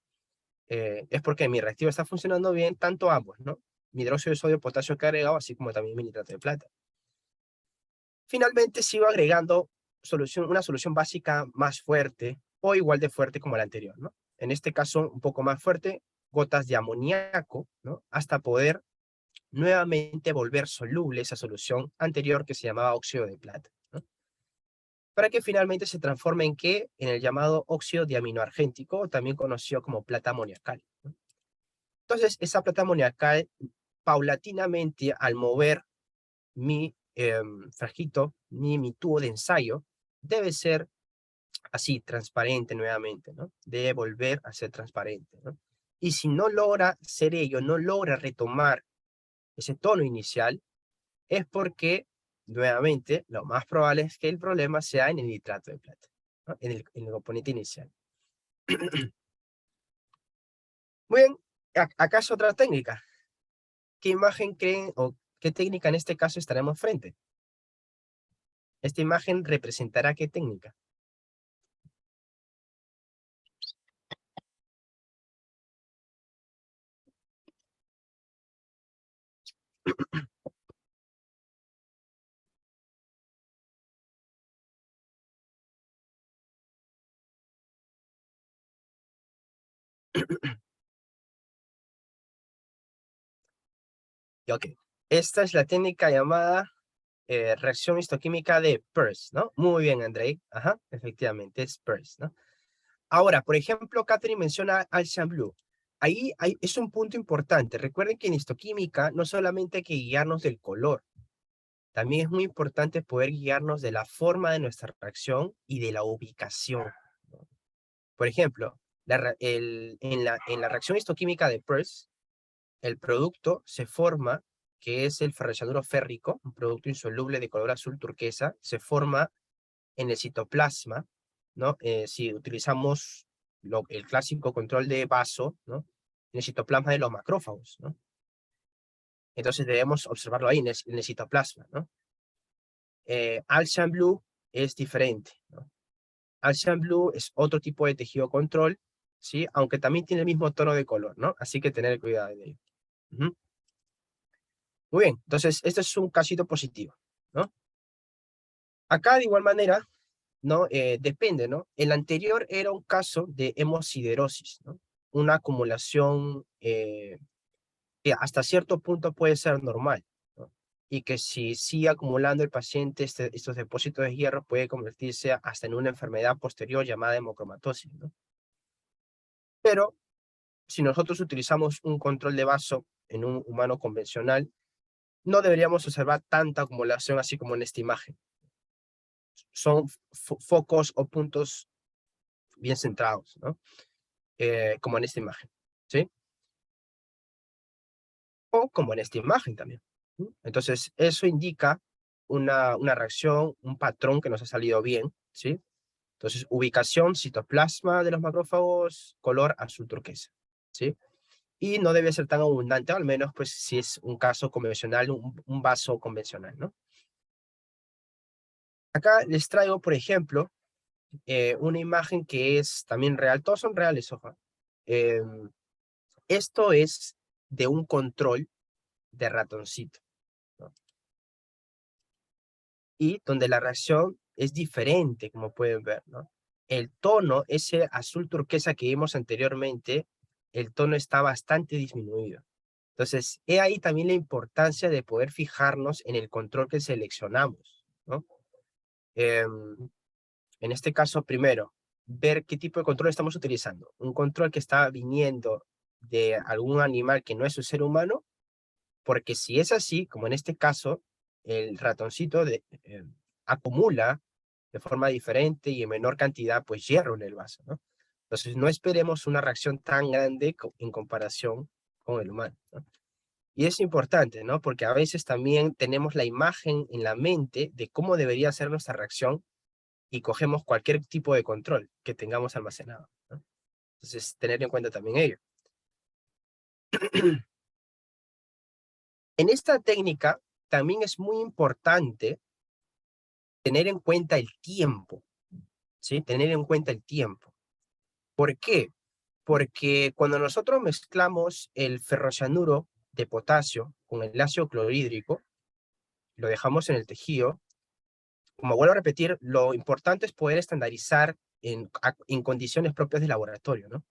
[SPEAKER 1] es porque mi reactivo está funcionando bien, tanto ambos, ¿no? Mi hidróxido de sodio, potasio que he agregado, así como también mi nitrato de plata. Finalmente sigo agregando una solución básica más fuerte o igual de fuerte como la anterior, ¿no? En este caso, un poco más fuerte, gotas de amoníaco, ¿no? Hasta poder nuevamente volver soluble esa solución anterior que se llamaba óxido de plata, ¿no? Para que finalmente se transforme en qué? En el llamado óxido diaminoargéntico, también conocido como plata amoniacal, ¿no? Entonces, esa plata amoniacal, paulatinamente, al mover mi frasquito, mi tubo de ensayo, debe ser así, transparente nuevamente, ¿no? Debe volver a ser transparente, ¿no? Y si no logra ser ello, no logra retomar ese tono inicial, es porque, nuevamente, lo más probable es que el problema sea en el nitrato de plata, ¿no? En el componente inicial. Muy bien, acá es otra técnica. ¿Qué imagen creen o qué técnica en este caso estaremos frente? Esta imagen representará qué técnica. Y ok, esta es la técnica llamada reacción histoquímica de Peirce, ¿no? Muy bien, Andrei. Ajá, efectivamente, es Peirce, ¿no? Ahora, por ejemplo, Catherine menciona Alcian Blue. Ahí es un punto importante. Recuerden que en histoquímica no solamente hay que guiarnos del color, también es muy importante poder guiarnos de la forma de nuestra reacción y de la ubicación, ¿no? Por ejemplo, en la reacción histoquímica de Peirce, el producto se forma, que es el ferrocianuro férrico, un producto insoluble de color azul turquesa, se forma en el citoplasma, ¿no? Si utilizamos el clásico control de vaso, ¿no? En el citoplasma de los macrófagos, ¿no? Entonces debemos observarlo ahí en el citoplasma, ¿no? Alcian Blue es diferente, ¿no? Alcian Blue es otro tipo de tejido control, ¿sí? Aunque también tiene el mismo tono de color, ¿no? Así que tener cuidado de ello. Ujú. Muy bien, entonces este es un casito positivo, ¿no? Acá de igual manera ¿no? Depende, ¿no? El anterior era un caso de hemosiderosis, ¿no? Una acumulación que hasta cierto punto puede ser normal, ¿no? Y que si sigue acumulando el paciente estos depósitos de hierro puede convertirse hasta en una enfermedad posterior llamada hemocromatosis, ¿no? Pero si nosotros utilizamos un control de vaso en un humano convencional, no deberíamos observar tanta acumulación así como en esta imagen. Son focos o puntos bien centrados, ¿no? Como en esta imagen, ¿sí? O como en esta imagen también. ¿Sí? Entonces, eso indica una reacción, un patrón que nos ha salido bien, ¿sí? Entonces, ubicación, citoplasma de los macrófagos, color azul turquesa, ¿sí? Y no debe ser tan abundante, al menos pues si es un caso convencional, un vaso convencional, ¿no? Acá les traigo, por ejemplo, una imagen que es también real, todos son reales, ojo. Esto es de un control de ratoncito, ¿no? Y donde la reacción es diferente, como pueden ver, ¿no? El tono, ese azul turquesa que vimos anteriormente, el tono está bastante disminuido. Entonces, he ahí también la importancia de poder fijarnos en el control que seleccionamos, ¿no? En este caso, primero, ver qué tipo de control estamos utilizando. Un control que está viniendo de algún animal que no es un ser humano, porque si es así, como en este caso, el ratoncito acumula de forma diferente y en menor cantidad, pues hierro en el vaso, ¿no? Entonces, no esperemos una reacción tan grande en comparación con el humano, ¿no? Y es importante, ¿no? Porque a veces también tenemos la imagen en la mente de cómo debería ser nuestra reacción y cogemos cualquier tipo de control que tengamos almacenado, ¿no? Entonces, tener en cuenta también ello. En esta técnica también es muy importante tener en cuenta el tiempo, ¿sí? Tener en cuenta el tiempo. ¿Por qué? Porque cuando nosotros mezclamos el ferrocianuro de potasio con el ácido clorhídrico, lo dejamos en el tejido, como vuelvo a repetir, lo importante es poder estandarizar en condiciones propias de laboratorio, ¿no?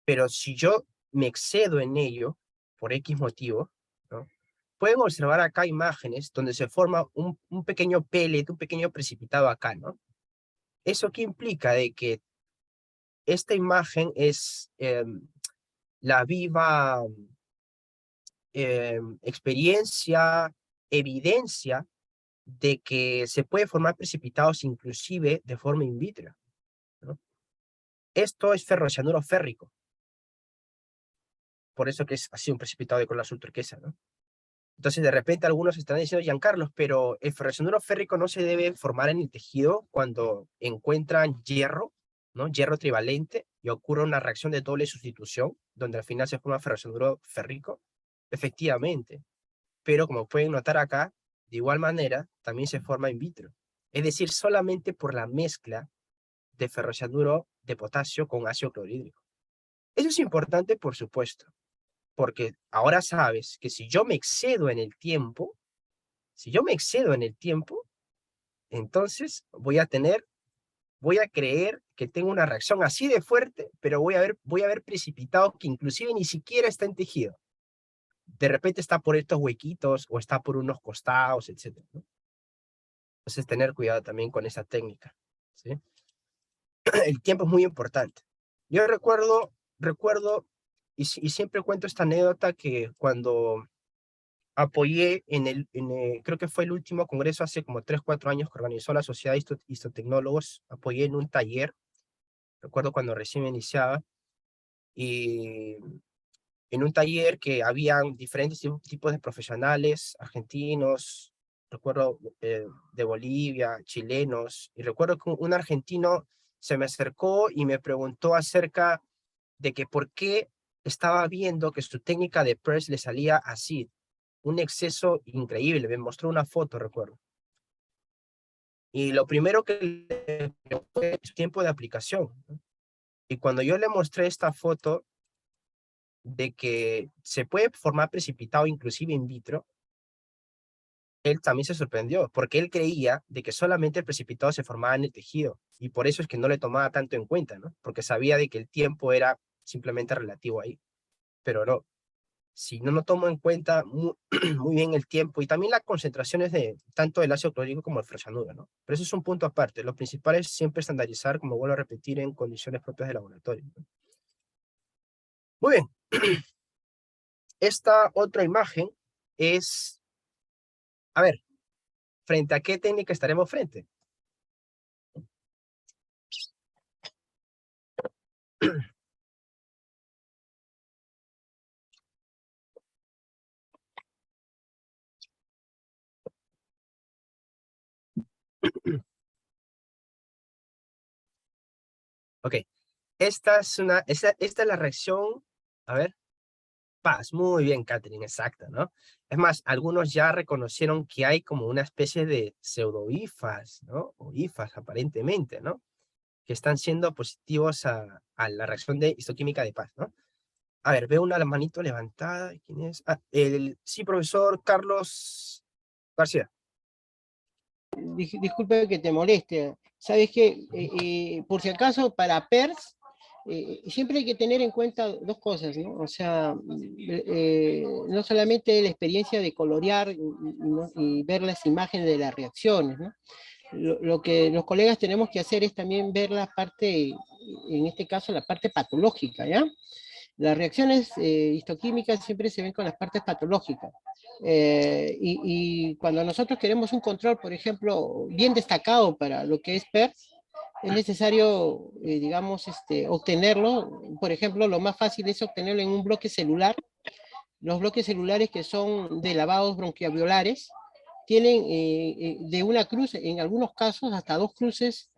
[SPEAKER 1] Pero si yo me excedo en ello, por X motivo, ¿no? Pueden observar acá imágenes donde se forma un pequeño pellet, un pequeño precipitado acá, ¿no? ¿Eso qué implica? De que esta imagen es la viva experiencia, evidencia de que se puede formar precipitados inclusive de forma in vitro, ¿no? Esto es ferrocianuro férrico, por eso que es así un precipitado de color azul turquesa, ¿no? Entonces de repente algunos están diciendo, Giancarlos, pero el ferrocianuro férrico no se debe formar en el tejido cuando encuentran hierro, ¿no? Hierro trivalente y ocurre una reacción de doble sustitución, donde al final se forma ferrocianuro férrico. Efectivamente, pero como pueden notar acá, de igual manera, también se forma in vitro. Es decir, solamente por la mezcla de ferrocianuro de potasio con ácido clorhídrico. Eso es importante, por supuesto, porque ahora sabes que si yo me excedo en el tiempo, si yo me excedo en el tiempo, entonces voy a creer que tengo una reacción así de fuerte, pero voy a ver precipitado que inclusive ni siquiera está en tejido. De repente está por estos huequitos o está por unos costados, etc., ¿no? Entonces, tener cuidado también con esa técnica, ¿sí? El tiempo es muy importante. Yo recuerdo y siempre cuento esta anécdota que cuando apoyé creo que fue el último congreso hace como 3, 4 años que organizó la Sociedad de Histotecnólogos, apoyé en un taller, recuerdo cuando recién me iniciaba, y en un taller que habían diferentes tipos de profesionales, argentinos, recuerdo de Bolivia, chilenos, y recuerdo que un argentino se me acercó y me preguntó acerca de que por qué estaba viendo que su técnica de press le salía así, un exceso increíble, me mostró una foto, recuerdo. Y lo primero que le fue su tiempo de aplicación, ¿no? Y cuando yo le mostré esta foto de que se puede formar precipitado inclusive in vitro, él también se sorprendió, porque él creía de que solamente el precipitado se formaba en el tejido, y por eso es que no le tomaba tanto en cuenta, ¿no? Porque sabía de que el tiempo era simplemente relativo ahí, pero no. Si no tomo en cuenta muy bien el tiempo y también las concentraciones de tanto del ácido clorhídrico como el fluoxanuro, ¿no? Pero eso es un punto aparte. Lo principal es siempre estandarizar, como vuelvo a repetir, en condiciones propias de laboratorio, ¿no? Muy bien. Esta otra imagen es, a ver, ¿frente a qué técnica estaremos frente? Ok, esta es la reacción, a ver, paz, muy bien, Catherine, exacta, ¿no? Es más, algunos ya reconocieron que hay como una especie de pseudo-IFAs, ¿no? O IFAs aparentemente, ¿no? Que están siendo positivos a la reacción de histoquímica de paz, ¿no? A ver, veo una manito levantada, ¿quién es? Ah, sí, profesor Carlos García.
[SPEAKER 2] Disculpe que te moleste. Sabes que, por si acaso, para PERS, siempre hay que tener en cuenta dos cosas, ¿no? O sea, no solamente la experiencia de colorear y ver las imágenes de las reacciones, ¿no? Lo que los colegas tenemos que hacer es también ver la parte, en este caso, la parte patológica, ¿ya? Las reacciones histoquímicas siempre se ven con las partes patológicas. Y cuando nosotros queremos un control, por ejemplo, bien destacado para lo que es PERS, es necesario, digamos, obtenerlo. Por ejemplo, lo más fácil es obtenerlo en un bloque celular. Los bloques celulares que son de lavados bronquialveolares tienen de una cruz, en algunos casos, hasta dos cruces,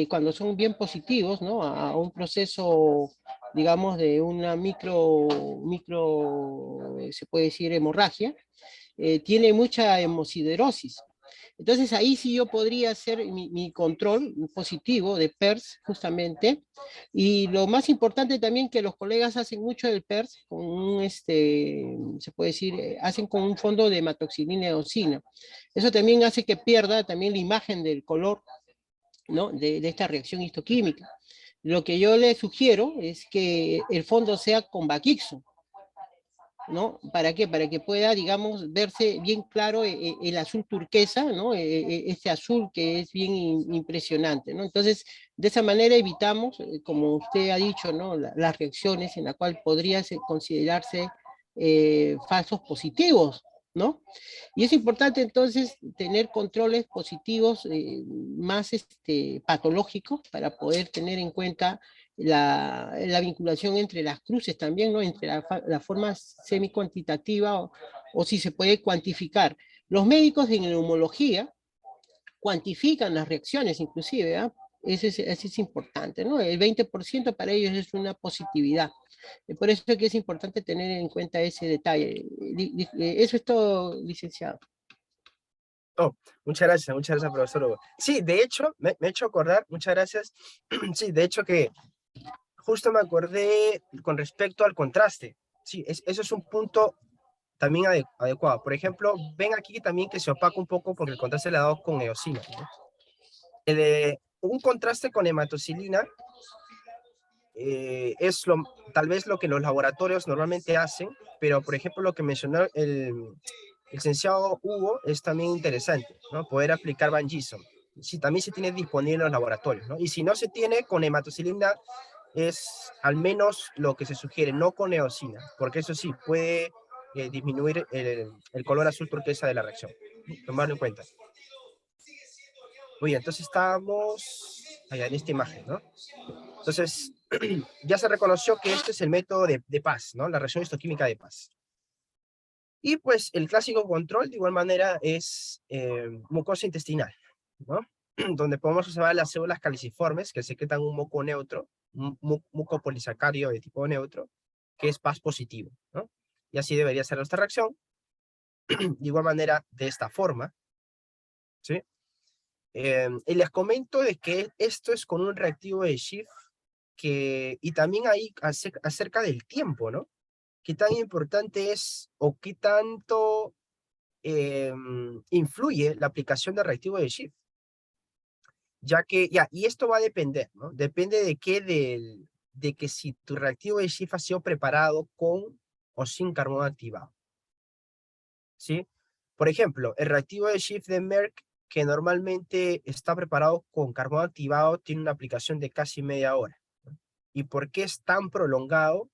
[SPEAKER 2] cuando son bien positivos, ¿no? A un proceso, digamos, de una se puede decir, hemorragia, tiene mucha hemosiderosis. Entonces ahí sí yo podría hacer mi control positivo de PERS, justamente. Y lo más importante también que los colegas hacen mucho del PERS, con un, se puede decir, hacen con un fondo de hematoxilina eosina. Eso también hace que pierda también la imagen del color, ¿no? De esta reacción histoquímica. Lo que yo le sugiero es que el fondo sea con Baquixo, ¿no? ¿Para qué? Para que pueda, digamos, verse bien claro el azul turquesa, ¿no? Este azul que es bien impresionante, ¿no? Entonces, de esa manera evitamos, como usted ha dicho, ¿no? Las reacciones en las cuales podría considerarse falsos positivos, ¿no? Y es importante entonces tener controles positivos más patológicos para poder tener en cuenta la vinculación entre las cruces también, ¿no? Entre la forma semi-cuantitativa o si se puede cuantificar. Los médicos en neumología cuantifican las reacciones inclusive, ¿eh? Ese es importante, ¿no? El 20% para ellos es una positividad. Por eso es que es importante tener en cuenta ese detalle. Eso es todo, licenciado.
[SPEAKER 1] Oh, muchas gracias, profesor Hugo. Sí, de hecho, me he hecho acordar, muchas gracias. Sí, de hecho que justo me acordé con respecto al contraste. Sí, eso es un punto también adecuado. Por ejemplo, ven aquí también que se opaca un poco porque el contraste le ha dado con eosina, ¿no? Un contraste con hematocilina es tal vez lo que los laboratorios normalmente hacen, pero por ejemplo lo que mencionó el licenciado Hugo es también interesante, ¿no? Poder aplicar Van Gieson. Sí, también se tiene disponible en los laboratorios, ¿no? Y si no se tiene con hematocilina, es al menos lo que se sugiere, no con eosina, porque eso sí puede disminuir el color azul turquesa de la reacción. Tomarlo en cuenta. Oye, entonces estamos allá en esta imagen, ¿no? Entonces, ya se reconoció que este es el método de paz, ¿no? La reacción histoquímica de paz. Y pues el clásico control, de igual manera, es mucosa intestinal, ¿no? Donde podemos observar las células caliciformes que secretan un moco neutro, un mucopolisacario de tipo neutro, que es paz positivo, ¿no? Y así debería ser nuestra reacción. De igual manera, de esta forma, ¿sí? Y les comento de que esto es con un reactivo de Schiff y también ahí acerca del tiempo, ¿no? ¿Qué tan importante es o qué tanto influye la aplicación del reactivo de Schiff. Ya que, y esto va a depender, ¿no? Depende de qué, de que si tu reactivo de Schiff ha sido preparado con o sin carbón activado, ¿sí? Por ejemplo, el reactivo de Schiff de Merck, que normalmente está preparado con carbón activado, tiene una aplicación de casi media hora, ¿no? ¿Y por qué es tan prolongado?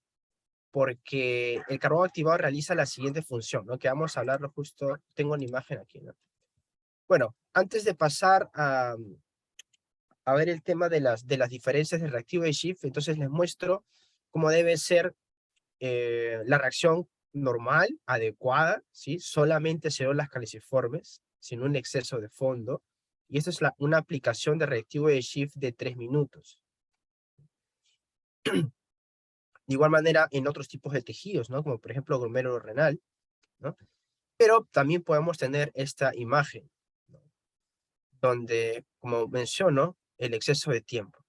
[SPEAKER 1] Porque el carbón activado realiza la siguiente función, ¿no? Que vamos a hablarlo justo, tengo una imagen aquí, ¿no? Bueno, antes de pasar a ver el tema de las diferencias del reactivo de Schiff, entonces les muestro cómo debe ser la reacción normal, adecuada, ¿sí? Solamente células caliciformes, sin un exceso de fondo, y esta es una aplicación de reactivo de Schiff de 3 minutos. De igual manera, en otros tipos de tejidos, ¿no? Como por ejemplo glomérulo renal, ¿no? Pero también podemos tener esta imagen, ¿no? Donde, como menciono, el exceso de tiempo,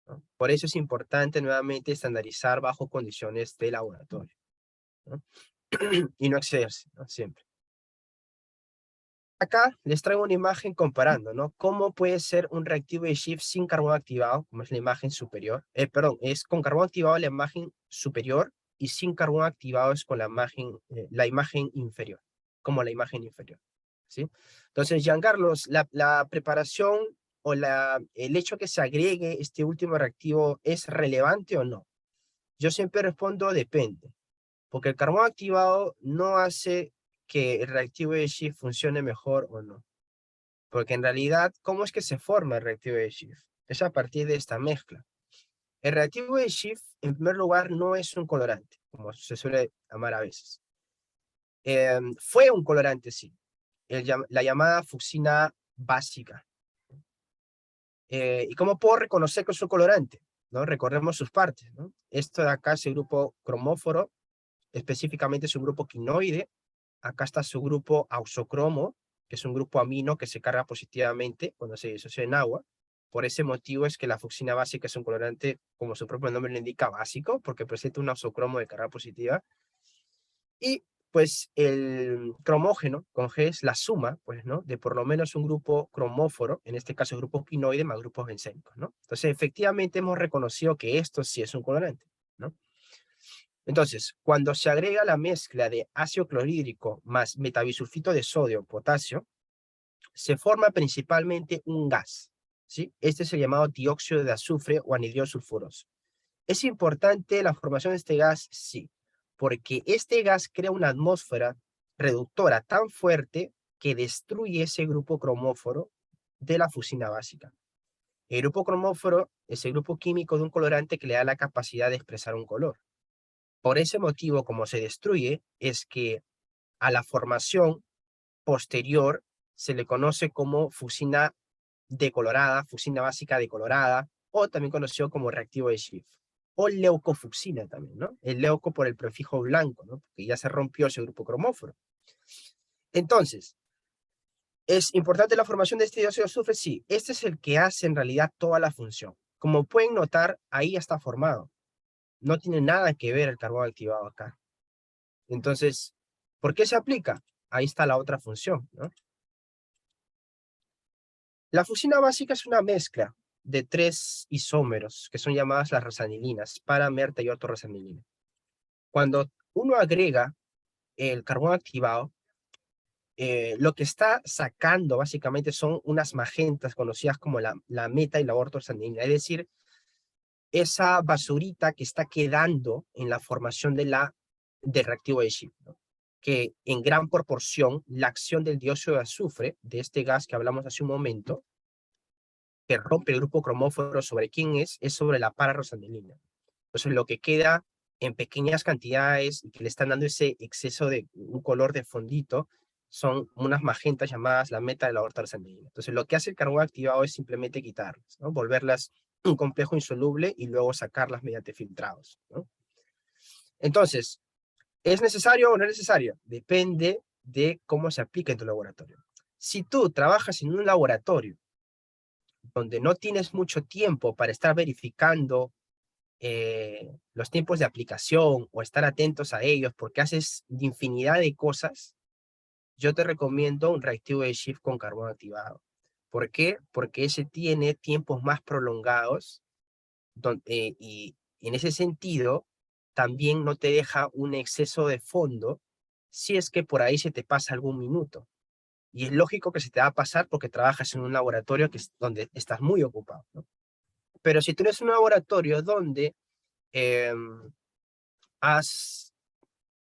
[SPEAKER 1] ¿no? Por eso es importante nuevamente estandarizar bajo condiciones de laboratorio, ¿no? Y no excederse, ¿no? Siempre. Acá les traigo una imagen comparando, ¿no? Cómo puede ser un reactivo de Schiff sin carbón activado, como es la imagen superior. Perdón, es con carbón activado la imagen superior y sin carbón activado es con la imagen inferior, como la imagen inferior, ¿sí? Entonces, Giancarlos, la preparación o el hecho que se agregue este último reactivo es relevante o no. Yo siempre respondo depende, porque el carbón activado no hace que el reactivo de Schiff funcione mejor o no. Porque en realidad, ¿cómo es que se forma el reactivo de Schiff? Es a partir de esta mezcla. El reactivo de Schiff, en primer lugar, no es un colorante, como se suele llamar a veces. Fue un colorante, sí. La llamada fucsina básica. ¿Y cómo puedo reconocer que es un colorante? ¿No? Recordemos sus partes, ¿no? Esto de acá es el grupo cromóforo, específicamente su grupo quinoide. Acá está su grupo auxocromo, que es un grupo amino que se carga positivamente cuando se disocia en agua. Por ese motivo es que la fucsina básica es un colorante, como su propio nombre lo indica, básico, porque presenta un auxocromo de carga positiva. Y pues el cromógeno con G es la suma, pues, ¿no? De por lo menos un grupo cromóforo, en este caso el grupo quinoide más grupos bencénicos, ¿no? Entonces, efectivamente hemos reconocido que esto sí es un colorante, ¿no? Entonces, cuando se agrega la mezcla de ácido clorhídrico más metabisulfito de sodio, potasio, se forma principalmente un gas, ¿sí? Este es el llamado dióxido de azufre o anhidrido sulfuroso. ¿Es importante la formación de este gas? Sí, porque este gas crea una atmósfera reductora tan fuerte que destruye ese grupo cromóforo de la fucina básica. El grupo cromóforo es el grupo químico de un colorante que le da la capacidad de expresar un color. Por ese motivo, como se destruye, es que a la formación posterior se le conoce como fucina decolorada, fucina básica decolorada, o también conocido como reactivo de Schiff, o leucofucsina también, ¿no? El leuco por el prefijo blanco, ¿no? Porque ya se rompió ese grupo cromóforo. Entonces, ¿es importante la formación de este dióxido de azufre? Sí, este es el que hace en realidad toda la función. Como pueden notar, ahí ya está formado. No tiene nada que ver el carbón activado acá. Entonces, ¿por qué se aplica? Ahí está la otra función, ¿no? La fucina básica es una mezcla de 3 isómeros, que son llamadas las rosanilinas, para, merta y ortorrosanilina. Cuando uno agrega el carbón activado, lo que está sacando básicamente son unas magentas conocidas como la meta y la ortorrosanilina, es decir, esa basurita que está quedando en la formación del reactivo de Schiff, ¿no? Que en gran proporción la acción del dióxido de azufre, de este gas que hablamos hace un momento, que rompe el grupo cromóforo sobre quién es sobre la para-rosanilina. Entonces lo que queda en pequeñas cantidades y que le están dando ese exceso de un color de fondito son unas magentas llamadas la meta de la ortorrosanilina. Entonces lo que hace el carbón activado es simplemente quitarlas, ¿no? Volverlas un complejo insoluble y luego sacarlas mediante filtrados, ¿no? Entonces, ¿es necesario o no es necesario? Depende de cómo se aplica en tu laboratorio. Si tú trabajas en un laboratorio donde no tienes mucho tiempo para estar verificando los tiempos de aplicación o estar atentos a ellos porque haces infinidad de cosas, yo te recomiendo un reactivo de Schiff con carbón activado. ¿Por qué? Porque ese tiene tiempos más prolongados y en ese sentido también no te deja un exceso de fondo si es que por ahí se te pasa algún minuto. Y es lógico que se te va a pasar porque trabajas en un laboratorio donde estás muy ocupado, ¿no? Pero si tú eres un laboratorio donde has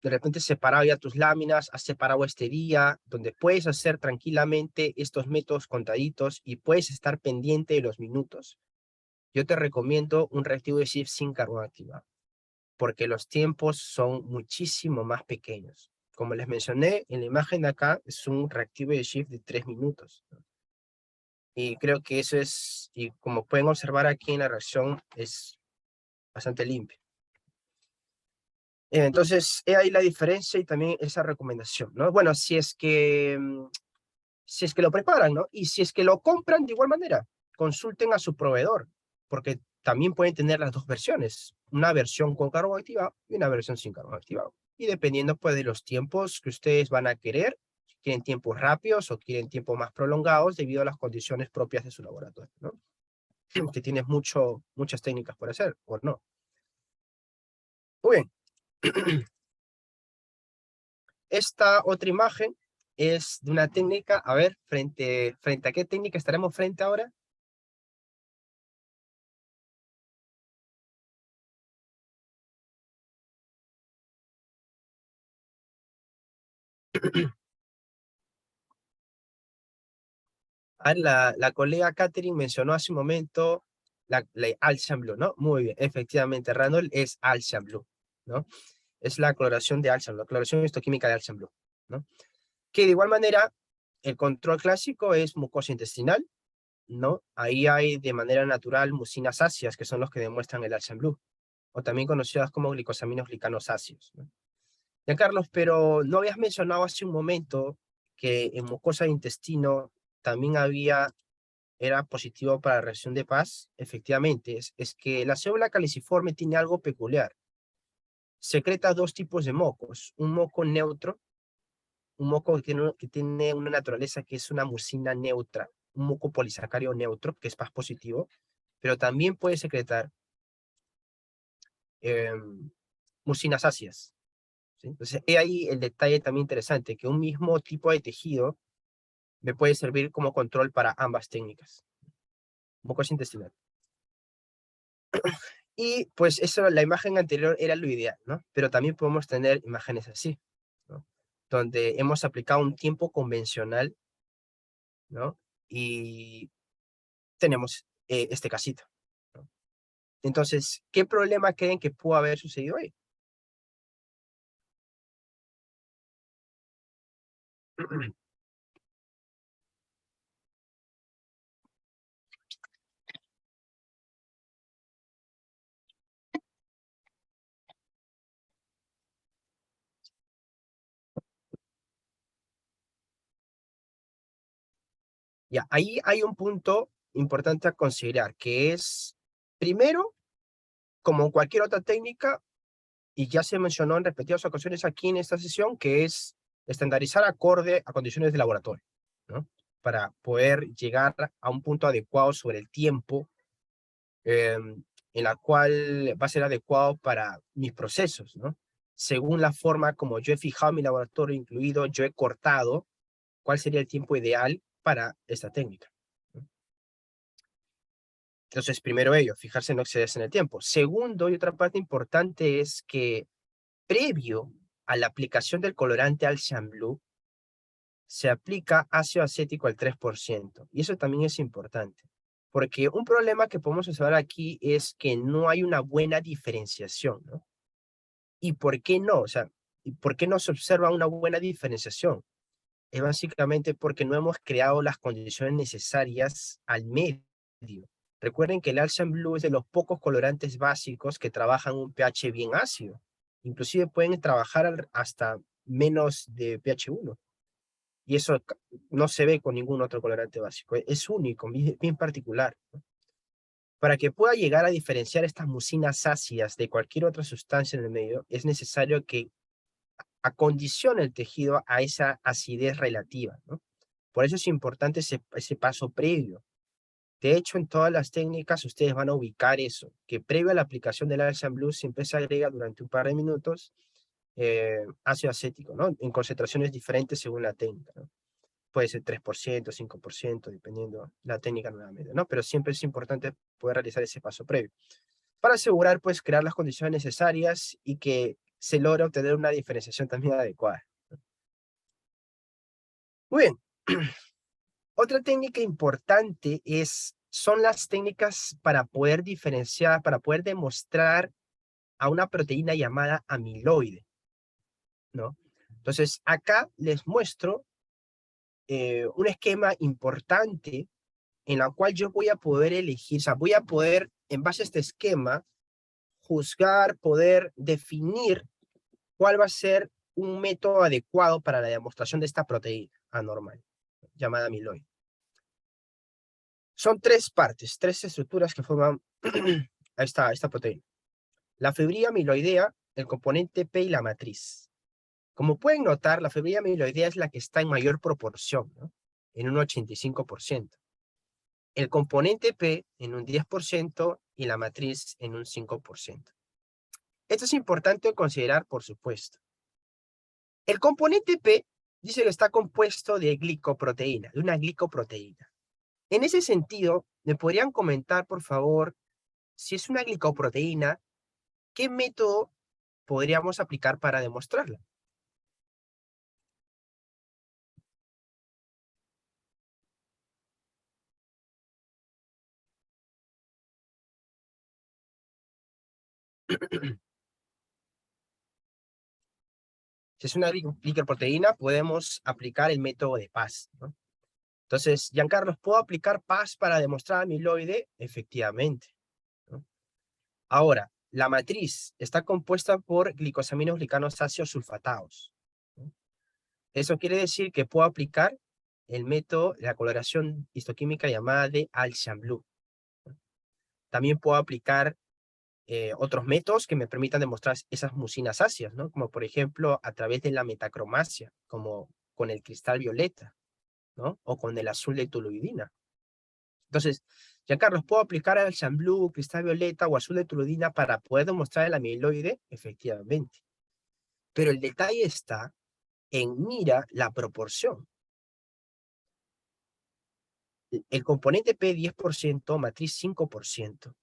[SPEAKER 1] de repente separado ya tus láminas, has separado este día, donde puedes hacer tranquilamente estos métodos contaditos y puedes estar pendiente de los minutos, yo te recomiendo un reactivo de Schiff sin carbón activado, porque los tiempos son muchísimo más pequeños. Como les mencioné, en la imagen de acá es un reactivo de Schiff de 3 minutos. Y creo que eso es, y como pueden observar aquí en la reacción, es bastante limpio. Entonces, he ahí la diferencia y también esa recomendación, ¿no? Bueno, si es que lo preparan, ¿no? Y si es que lo compran de igual manera, consulten a su proveedor, porque también pueden tener las dos versiones, una versión con carbón activado y una versión sin carbón activado. Y dependiendo pues de los tiempos que ustedes van a querer, si quieren tiempos rápidos o quieren tiempos más prolongados debido a las condiciones propias de su laboratorio, ¿no? Que tienes muchas técnicas por hacer, o no. Muy bien. Esta otra imagen es de una técnica, a ver, frente a qué técnica estaremos frente ahora. La colega Catherine mencionó hace un momento la Alcian Blue, ¿no? Muy bien, efectivamente, Randall es Alcian Blue, ¿no? Es la coloración de Alcian, la coloración histoquímica de Alcian Blue, ¿no? Que de igual manera, el control clásico es mucosa intestinal, ¿no? Ahí hay de manera natural mucinas ácidas, que son los que demuestran el Alcian Blue, o también conocidas como glicosaminos glicanos ácidos, ¿no? Ya, Carlos, pero no habías mencionado hace un momento que en mucosa de intestino también era positivo para la reacción de Paz. Efectivamente, es que la célula caliciforme tiene algo peculiar. Secreta dos tipos de mocos, un moco neutro, un moco que tiene una naturaleza que es una mucina neutra, un moco polisacario neutro, que es Paz positivo, pero también puede secretar mucinas ácidas, ¿sí? Entonces, he ahí el detalle también interesante, que un mismo tipo de tejido me puede servir como control para ambas técnicas. Mucosa intestinal. Y pues eso, la imagen anterior era lo ideal, ¿no? Pero también podemos tener imágenes así, ¿no? Donde hemos aplicado un tiempo convencional, ¿no? Y tenemos este casito, ¿no? Entonces, ¿qué problema creen que pudo haber sucedido ahí? Ya, ahí hay un punto importante a considerar, que es, primero, como cualquier otra técnica, y ya se mencionó en repetidas ocasiones aquí en esta sesión, que es estandarizar acorde a condiciones de laboratorio, ¿no? Para poder llegar a un punto adecuado sobre el tiempo en la cual va a ser adecuado para mis procesos, ¿no? Según la forma como yo he fijado mi laboratorio incluido, yo he cortado cuál sería el tiempo ideal para esta técnica, ¿no? Entonces, primero ello, fijarse en no excederse en el tiempo. Segundo, y otra parte importante es que previo a la aplicación del colorante Alcian Blue, se aplica ácido acético al 3%. Y eso también es importante, porque un problema que podemos observar aquí es que no hay una buena diferenciación, ¿no? ¿Y por qué no? O sea, ¿y por qué no se observa una buena diferenciación? Es básicamente porque no hemos creado las condiciones necesarias al medio. Recuerden que el Alcian Blue es de los pocos colorantes básicos que trabajan un pH bien ácido. Inclusive pueden trabajar hasta menos de pH 1. Y eso no se ve con ningún otro colorante básico. Es único, bien particular, ¿no? Para que pueda llegar a diferenciar estas mucinas ácidas de cualquier otra sustancia en el medio, es necesario que acondiciona el tejido a esa acidez relativa, ¿no? Por eso es importante ese paso previo. De hecho, en todas las técnicas ustedes van a ubicar eso, que previo a la aplicación del Alcian Blue siempre se agrega durante un par de minutos ácido acético, ¿no? En concentraciones diferentes según la técnica, ¿no? Puede ser 3%, 5%, dependiendo la técnica nuevamente, ¿no? Pero siempre es importante poder realizar ese paso previo para asegurar, pues, crear las condiciones necesarias y que se logre obtener una diferenciación también adecuada. Muy bien. Otra técnica importante son las técnicas para poder diferenciar, para poder demostrar a una proteína llamada amiloide, ¿no? Entonces, acá les muestro un esquema importante en la cual yo voy a poder elegir, o sea, voy a poder, en base a este esquema, juzgar, poder definir cuál va a ser un método adecuado para la demostración de esta proteína anormal, llamada amiloide. Son tres partes, tres estructuras que forman a esta proteína. La fibrilla amiloidea, el componente P y la matriz. Como pueden notar, la fibrilla amiloidea es la que está en mayor proporción, ¿no? En un 85%. El componente P en un 10% y la matriz en un 5%. Esto es importante considerar, por supuesto. El componente P dice que está compuesto de glicoproteína, de una glicoproteína. En ese sentido, ¿me podrían comentar, por favor, si es una glicoproteína, qué método podríamos aplicar para demostrarla? Si es una glicoproteína, podemos aplicar el método de Paz, ¿no? Entonces, Giancarlo, ¿puedo aplicar Paz para demostrar amiloide? Efectivamente, ¿no? Ahora, la matriz está compuesta por glicosaminos glicanos ácidos sulfatados, ¿no? Eso quiere decir que puedo aplicar el método de la coloración histoquímica llamada de Alcian Blue, ¿no? También puedo aplicar otros métodos que me permitan demostrar esas mucinas ácidas, ¿no? Como por ejemplo a través de la metacromacia, como con el cristal violeta, ¿no? O con el azul de toluidina. Entonces, ya Carlos, ¿puedo aplicar el Alcian Blue, cristal violeta o azul de toluidina para poder demostrar el amiloide? Efectivamente. Pero el detalle está en mira la proporción. El componente P 10%, matriz 5%.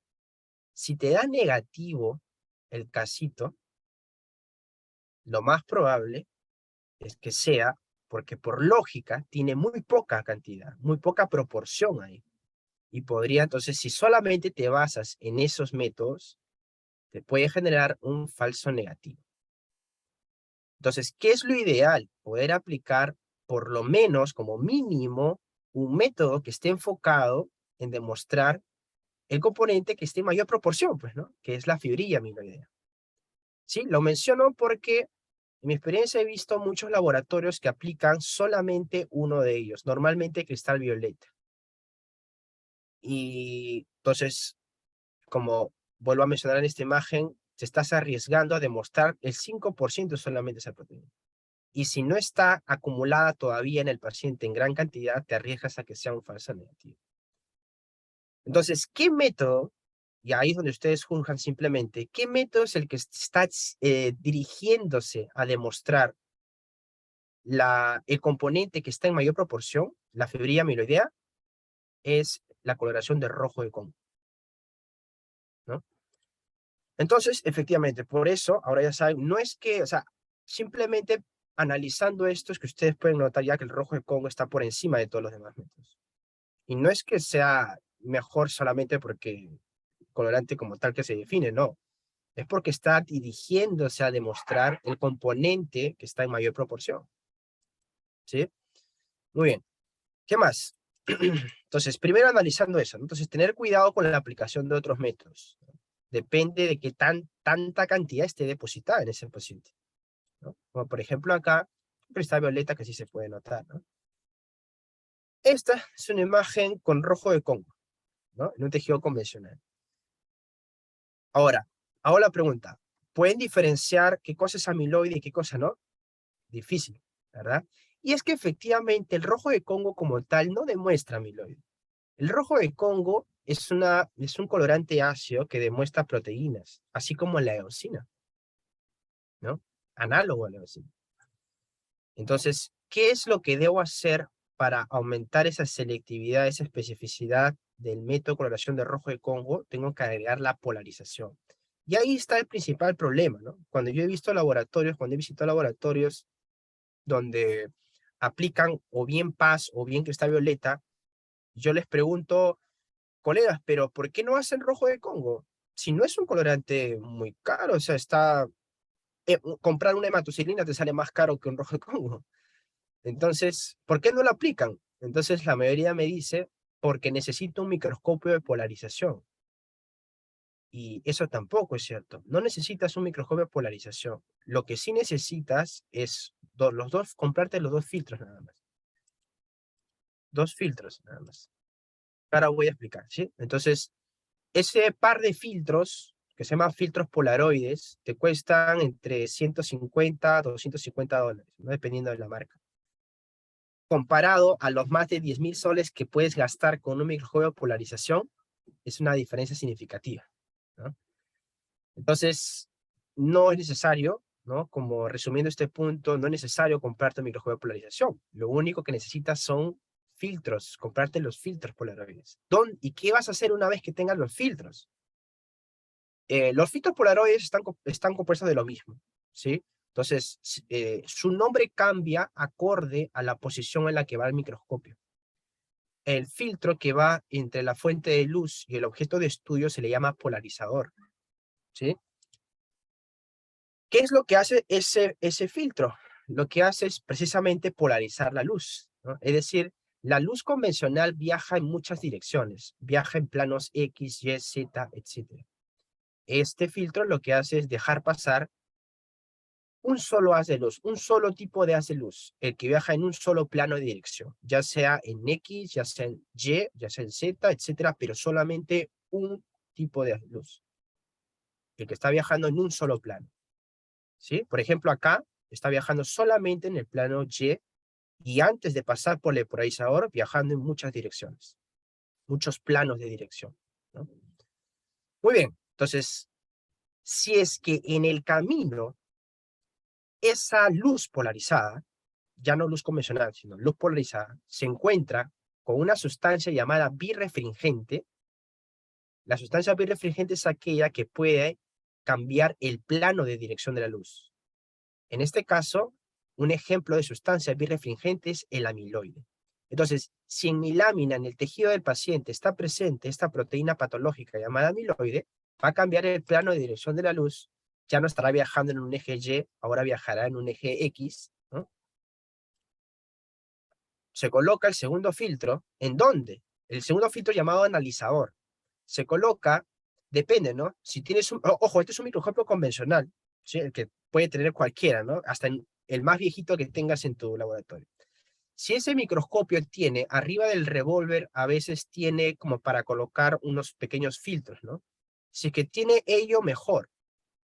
[SPEAKER 1] Si te da negativo el casito, lo más probable es que sea porque por lógica tiene muy poca cantidad, muy poca proporción ahí. Y podría entonces, si solamente te basas en esos métodos, te puede generar un falso negativo. Entonces, ¿qué es lo ideal? Poder aplicar por lo menos como mínimo un método que esté enfocado en demostrar el componente que esté en mayor proporción, pues, ¿no? Que es la fibrilla amiloidea. Sí, lo menciono porque en mi experiencia he visto muchos laboratorios que aplican solamente uno de ellos, normalmente cristal violeta. Y entonces, como vuelvo a mencionar en esta imagen, te estás arriesgando a demostrar el 5% solamente esa proteína. Y si no está acumulada todavía en el paciente en gran cantidad, te arriesgas a que sea un falso negativo. Entonces, ¿qué método? Y ahí es donde ustedes juzgan simplemente, ¿qué método es el que está dirigiéndose a demostrar el componente que está en mayor proporción, la fibrilla amiloidea? Es la coloración de rojo de Congo, ¿no? Entonces, efectivamente, por eso, ahora ya saben, no es que, o sea, simplemente analizando esto es que ustedes pueden notar ya que el rojo de Congo está por encima de todos los demás métodos. Y no es que sea mejor solamente porque colorante como tal que se define, no. Es porque está dirigiéndose a demostrar el componente que está en mayor proporción. ¿Sí? Muy bien. ¿Qué más? Entonces, primero analizando eso, ¿no? Entonces, tener cuidado con la aplicación de otros métodos, ¿no? Depende de qué tanta cantidad esté depositada en ese paciente, ¿no? Como por ejemplo acá, cristal violeta que sí se puede notar, ¿no? Esta es una imagen con rojo de Congo, ¿no? En un tejido convencional. Ahora, hago la pregunta, ¿pueden diferenciar qué cosa es amiloide y qué cosa no? difícil, ¿verdad? Y es que efectivamente el rojo de Congo como tal no demuestra amiloide. El rojo de Congo es un colorante ácido que demuestra proteínas, así como la eosina, ¿no? Análogo a la eosina. Entonces, ¿qué es lo que debo hacer para aumentar esa selectividad, esa especificidad del método de coloración de rojo de Congo? Tengo que agregar la polarización. Y ahí está el principal problema, ¿no? Cuando yo he visto laboratorios, cuando he visitado laboratorios donde aplican o bien PAS o bien cristal violeta, yo les pregunto, colegas, pero ¿por qué no hacen rojo de Congo? Si no es un colorante muy caro, o sea, comprar una hematoxilina te sale más caro que un rojo de Congo. Entonces, ¿por qué no lo aplican? Entonces la mayoría me dice, porque necesito un microscopio de polarización. Y eso tampoco es cierto. No necesitas un microscopio de polarización. Lo que sí necesitas es comprarte los dos filtros nada más. Dos filtros nada más. Ahora voy a explicar, ¿sí? Entonces, ese par de filtros, que se llaman filtros polaroides, te cuestan entre 150 a $250, ¿no? Dependiendo de la marca. Comparado a los más de 10.000 soles que puedes gastar con un microscopio de polarización, es una diferencia significativa, ¿no? Entonces, no es necesario, ¿no? Como resumiendo este punto, no es necesario comprarte un microscopio de polarización. Lo único que necesitas son filtros, comprarte los filtros polaroides. ¿Y qué vas a hacer una vez que tengas los filtros? Los filtros polaroides están compuestos de lo mismo, ¿sí? Entonces, su nombre cambia acorde a la posición en la que va el microscopio. El filtro que va entre la fuente de luz y el objeto de estudio se le llama polarizador, ¿sí? ¿Qué es lo que hace ese filtro? Lo que hace es precisamente polarizar la luz, ¿no? Es decir, la luz convencional viaja en muchas direcciones, viaja en planos X, Y, Z, etc. Este filtro lo que hace es dejar pasar un solo haz de luz, un solo tipo de haz de luz, el que viaja en un solo plano de dirección, ya sea en X, ya sea en Y, ya sea en Z, etcétera, pero solamente un tipo de haz de luz, el que está viajando en un solo plano, ¿sí? Por ejemplo, acá está viajando solamente en el plano y antes de pasar por el polarizador, viajando en muchas direcciones, muchos planos de dirección, ¿no? Muy bien, entonces, si es que en el camino esa luz polarizada, ya no luz convencional, sino luz polarizada, se encuentra con una sustancia llamada birrefringente. La sustancia birrefringente es aquella que puede cambiar el plano de dirección de la luz. En este caso, un ejemplo de sustancia birrefringente es el amiloide. Entonces, si en mi lámina, en el tejido del paciente, está presente esta proteína patológica llamada amiloide, va a cambiar el plano de dirección de la luz, ya no estará viajando en un eje Y, ahora viajará en un eje X, ¿no? Se coloca el segundo filtro, ¿en dónde? El segundo filtro llamado analizador. Se coloca, depende, ¿no? Si tienes ojo, este es un microscopio convencional, ¿sí? El que puede tener cualquiera, ¿no? Hasta el más viejito que tengas en tu laboratorio. Si ese microscopio tiene, arriba del revólver, a veces tiene como para colocar unos pequeños filtros, ¿no? Si es que tiene ello, mejor.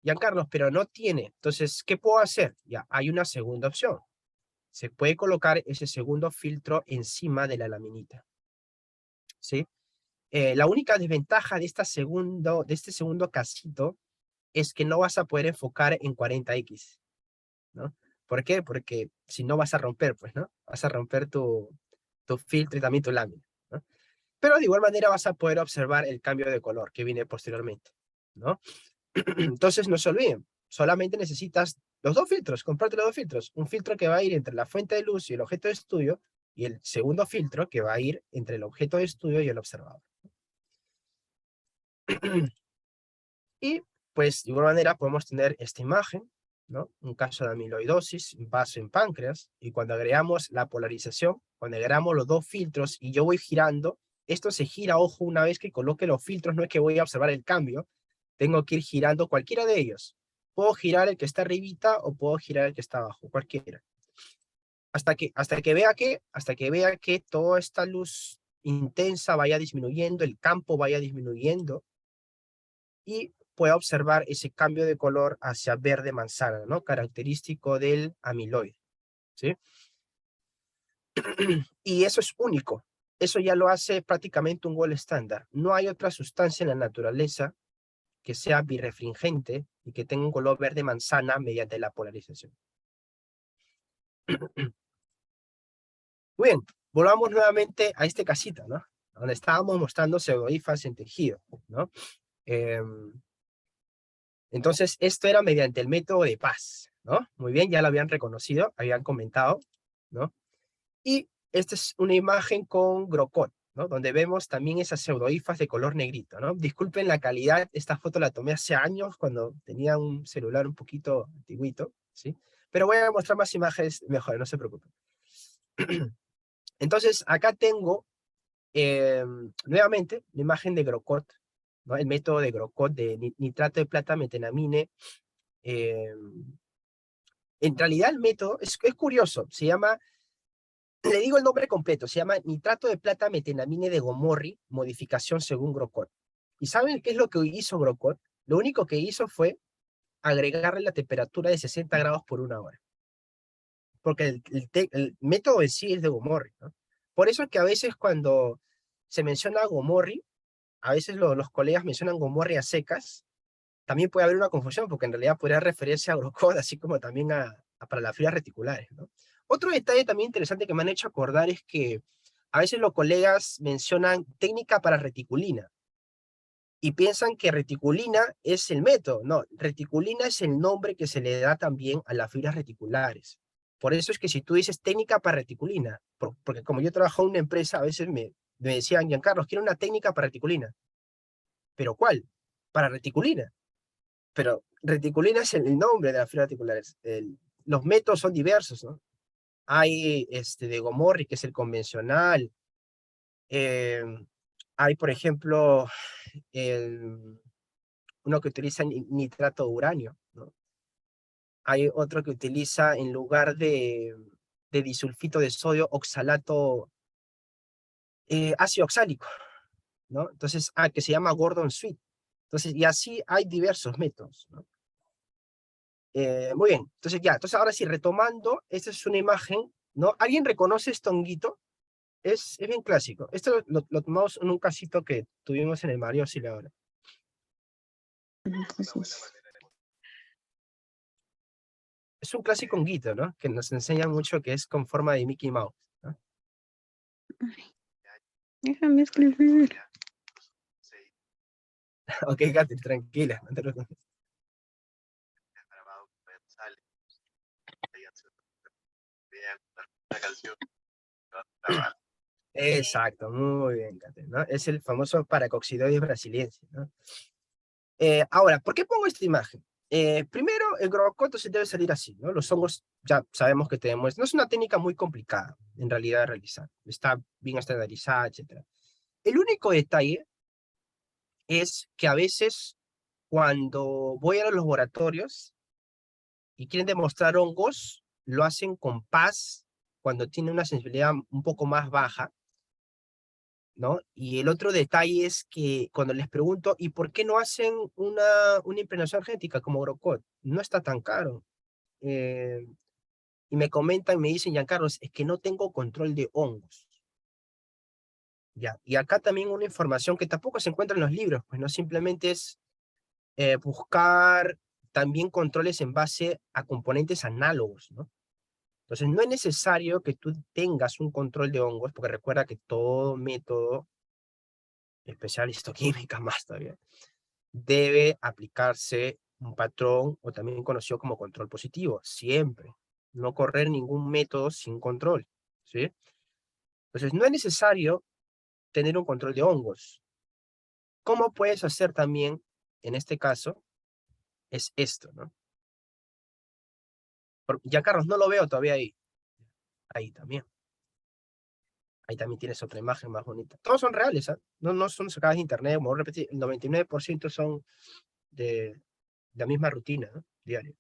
[SPEAKER 1] Giancarlos, pero no tiene. Entonces, ¿qué puedo hacer? Ya, hay una segunda opción. Se puede colocar ese segundo filtro encima de la laminita, ¿sí? La única desventaja de este segundo casito es que no vas a poder enfocar en 40x, ¿no? ¿Por qué? Porque si no vas a romper, pues, ¿no? Vas a romper tu filtro y también tu lámina, ¿no? Pero de igual manera vas a poder observar el cambio de color que viene posteriormente, ¿no? Entonces no se olviden, solamente necesitas los dos filtros, comprarte los dos filtros. Un filtro que va a ir entre la fuente de luz y el objeto de estudio, y el segundo filtro que va a ir entre el objeto de estudio y el observador. Y pues de igual manera podemos tener esta imagen, ¿no? Un caso de amiloidosis, un vaso en páncreas, y cuando agregamos la polarización, cuando agregamos los dos filtros y yo voy girando, esto se gira, ojo, una vez que coloque los filtros, no es que voy a observar el cambio, tengo que ir girando cualquiera de ellos. Puedo girar el que está arribita o puedo girar el que está abajo, cualquiera. Hasta que vea que toda esta luz intensa vaya disminuyendo, el campo vaya disminuyendo y pueda observar ese cambio de color hacia verde manzana, ¿no? Característico del amiloide. ¿sí? Y eso es único. Eso ya lo hace prácticamente un gold estándar. No hay otra sustancia en la naturaleza que sea birrefringente y que tenga un color verde manzana mediante la polarización. Muy bien, volvamos nuevamente a este casito, ¿no? Donde estábamos mostrando pseudohifas en tejido, ¿no? Entonces, esto era mediante el método de Paz, ¿no? Muy bien, ya lo habían reconocido, habían comentado, ¿no? Y esta es una imagen con Grocott, ¿no? Donde vemos también esas pseudohifas de color negrito, ¿no? Disculpen la calidad, esta foto la tomé hace años cuando tenía un celular un poquito antiguito, ¿sí? Pero voy a mostrar más imágenes mejor, no se preocupen. Entonces, acá tengo nuevamente la imagen de Grocott, ¿no? El método de Grocott de nitrato de plata metenamine. En realidad el método es curioso, se llama, le digo el nombre completo, se llama nitrato de plata metenamine de Gomorri, modificación según Grocott. ¿Y saben qué es lo que hizo Grocott? Lo único que hizo fue agregarle la temperatura de 60 grados por 1 hora. Porque el método en sí es de Gomorri, ¿no? Por eso es que a veces cuando se menciona Gomorri, a veces los colegas mencionan Gomorri a secas, también puede haber una confusión, porque en realidad podría referirse a Grocott, así como también a parafilias reticulares, ¿no? Otro detalle también interesante que me han hecho acordar es que a veces los colegas mencionan técnica para reticulina y piensan que reticulina es el método. No, reticulina es el nombre que se le da también a las fibras reticulares. Por eso es que si tú dices técnica para reticulina, porque como yo trabajo en una empresa, a veces me decían, Giancarlo, quiero una técnica para reticulina. ¿Pero cuál? Para reticulina. Pero reticulina es el nombre de las fibras reticulares. Los métodos son diversos, ¿no? Hay de Gomorri, que es el convencional. Hay, por ejemplo, uno que utiliza nitrato de uranio, ¿no? Hay otro que utiliza en lugar de disulfito de sodio, oxalato, ácido oxálico, ¿no? Entonces, que se llama Gordon Sweet. Entonces, y así hay diversos métodos, ¿no? Muy bien, entonces ahora sí, retomando, esta es una imagen, ¿no? ¿Alguien reconoce este honguito? Es bien clásico. Esto lo tomamos en un casito que tuvimos en el Mario Auxiliadora. Es un clásico honguito, ¿no? Que nos enseña mucho que es con forma de Mickey Mouse, ¿no?
[SPEAKER 3] Déjame escribir.
[SPEAKER 1] Ok, Katy, tranquila, no te preocupes. Exacto, muy bien, Katy, ¿no? Es el famoso Paracoxidoides brasiliensis, ¿no? Ahora, ¿por qué pongo esta imagen? Primero, el Grocott se debe salir así, ¿no? Los hongos ya sabemos que tenemos, no es una técnica muy complicada, en realidad, de realizar. Está bien estandarizada, etc. El único detalle es que a veces cuando voy a los laboratorios y quieren demostrar hongos, lo hacen con Paz cuando tiene una sensibilidad un poco más baja, ¿no? Y el otro detalle es que cuando les pregunto, ¿y por qué no hacen una impregnación genética como Grocott? No está tan caro. Y me comentan, me dicen, Giancarlos, es que no tengo control de hongos. Ya. Y acá también una información que tampoco se encuentra en los libros, pues no simplemente es buscar también controles en base a componentes análogos, ¿no? Entonces no es necesario que tú tengas un control de hongos, porque recuerda que todo método, especial histoquímica más todavía, debe aplicarse un patrón o también conocido como control positivo, siempre. No correr ningún método sin control, ¿sí? Entonces no es necesario tener un control de hongos. ¿Cómo puedes hacer también, en este caso, es esto, ¿no? Ya, Carlos, no lo veo todavía ahí. Ahí también. Ahí también tienes otra imagen más bonita. Todos son reales, ¿eh? No son sacadas de internet, como repetí, el 99% son de la misma rutina, ¿no? Diaria.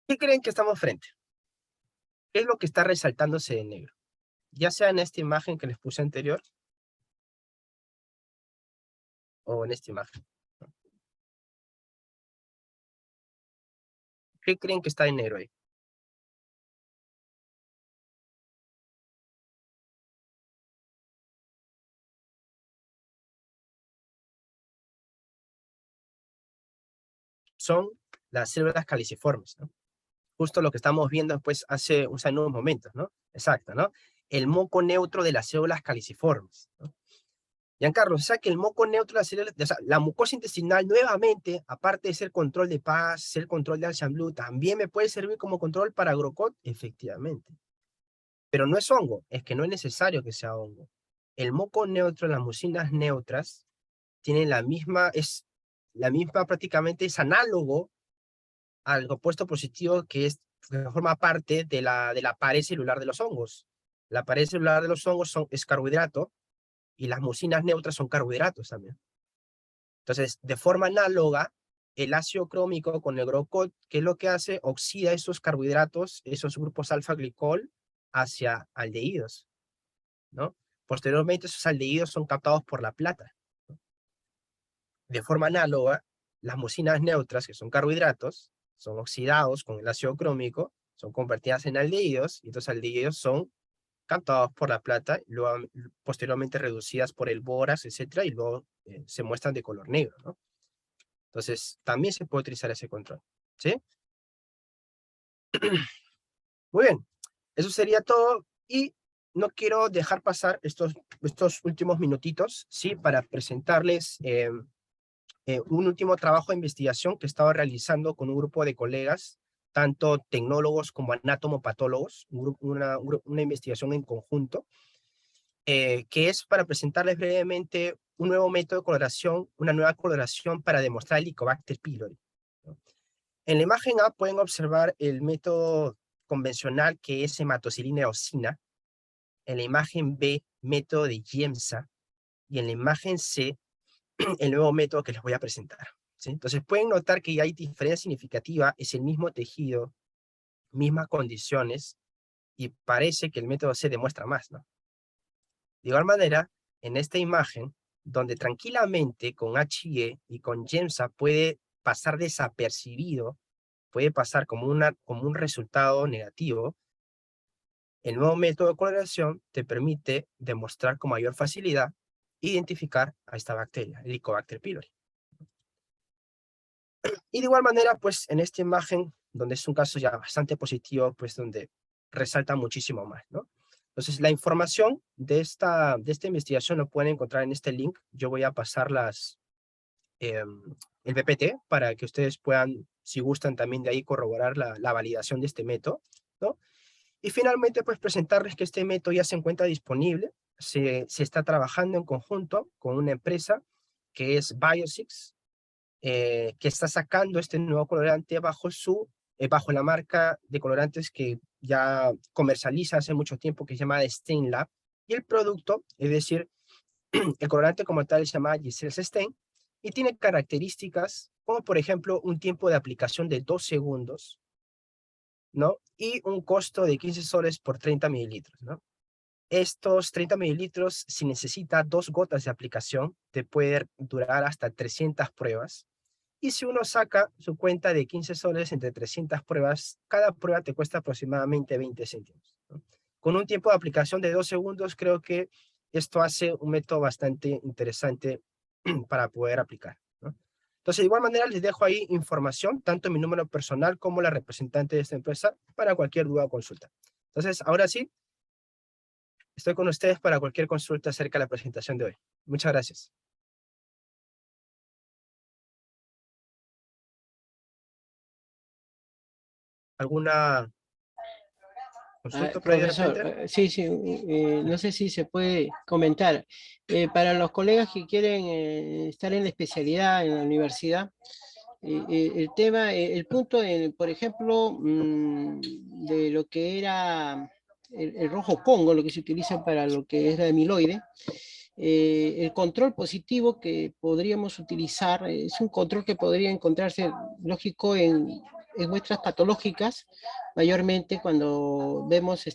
[SPEAKER 1] ¿Qué creen que estamos frente? ¿Qué es lo que está resaltándose de negro? Ya sea en esta imagen que les puse anterior o en esta imagen, ¿no? ¿Qué creen que está en negro ahí? son las células caliciformes, ¿no? Justo lo que estamos viendo pues hace unos momentos, ¿no? Exacto, ¿no? El moco neutro de las células caliciformes, ¿no? Giancarlo, o sea que el moco neutro de las células, o sea, la mucosa intestinal nuevamente, aparte de ser control de paz, ser control de Alzheimer Blue, también me puede servir como control para GROCOT, efectivamente. Pero no es hongo, es que no es necesario que sea hongo. El moco neutro, las mucinas neutras, tienen la misma prácticamente es análogo al compuesto positivo que forma parte de la pared celular de los hongos. La pared celular de los hongos es carbohidrato y las mucinas neutras son carbohidratos también. Entonces, de forma análoga, el ácido crómico con el GROCOT, ¿qué es lo que hace? Oxida esos carbohidratos, esos grupos alfa-glicol, hacia aldehídos, ¿no? Posteriormente, esos aldehídos son captados por la plata, ¿no? De forma análoga, las mucinas neutras, que son carbohidratos, son oxidados con el ácido crómico, son convertidas en aldehídos, y estos aldehídos son captados por la plata, luego posteriormente reducidas por el bórax, etcétera, y luego se muestran de color negro, ¿no? Entonces, también se puede utilizar ese control, ¿sí? Muy bien, eso sería todo, y no quiero dejar pasar estos últimos minutitos, ¿sí? Para presentarles un último trabajo de investigación que estaba realizando con un grupo de colegas, tanto tecnólogos como anatomopatólogos, una investigación en conjunto, que es para presentarles brevemente un nuevo método de coloración, una nueva coloración para demostrar el Helicobacter pylori, ¿no? En la imagen A pueden observar el método convencional, que es hematocilina eosina. En la imagen B, método de Giemsa. Y en la imagen C, el nuevo método que les voy a presentar, ¿sí? Entonces pueden notar que ya hay diferencia significativa, es el mismo tejido, mismas condiciones, y parece que el método C demuestra más, ¿no? De igual manera, en esta imagen, donde tranquilamente con HIE y con Giemsa puede pasar desapercibido, puede pasar como un resultado negativo, el nuevo método de coloración te permite demostrar con mayor facilidad identificar a esta bacteria, el Helicobacter pylori. Y de igual manera, pues en esta imagen, donde es un caso ya bastante positivo, pues donde resalta muchísimo más, ¿no? Entonces, la información de esta investigación lo pueden encontrar en este link. Yo voy a pasar el PPT para que ustedes puedan, si gustan, también de ahí corroborar la validación de este método, ¿no? Y finalmente, pues presentarles que este método ya se encuentra disponible. Se está trabajando en conjunto con una empresa que es Biosix, que está sacando este nuevo colorante bajo la marca de colorantes que ya comercializa hace mucho tiempo, que se llama Stainlab, y el producto, es decir, el colorante como tal se llama Giselle Stain, y tiene características como, por ejemplo, un tiempo de aplicación de 2 segundos, ¿no? Y un costo de 15 soles por 30 mililitros, ¿no? Estos 30 mililitros, si necesita 2 gotas de aplicación, te puede durar hasta 300 pruebas. Y si uno saca su cuenta de 15 soles entre 300 pruebas, cada prueba te cuesta aproximadamente 20 céntimos, ¿no? Con un tiempo de aplicación de 2 segundos, creo que esto hace un método bastante interesante para poder aplicar, ¿no? Entonces, de igual manera, les dejo ahí información, tanto mi número personal como la representante de esta empresa, para cualquier duda o consulta. Entonces, ahora sí, estoy con ustedes para cualquier consulta acerca de la presentación de hoy. Muchas gracias. ¿Alguna consulta por ahí de
[SPEAKER 2] Profesor,
[SPEAKER 1] repente?
[SPEAKER 2] sí, no sé si se puede comentar. Para los colegas que quieren estar en la especialidad en la universidad, el tema, el punto, por ejemplo, de lo que era el rojo Congo, lo que se utiliza para lo que es la amiloide, el control positivo que podríamos utilizar es un control que podría encontrarse, lógico, en muestras patológicas, mayormente cuando vemos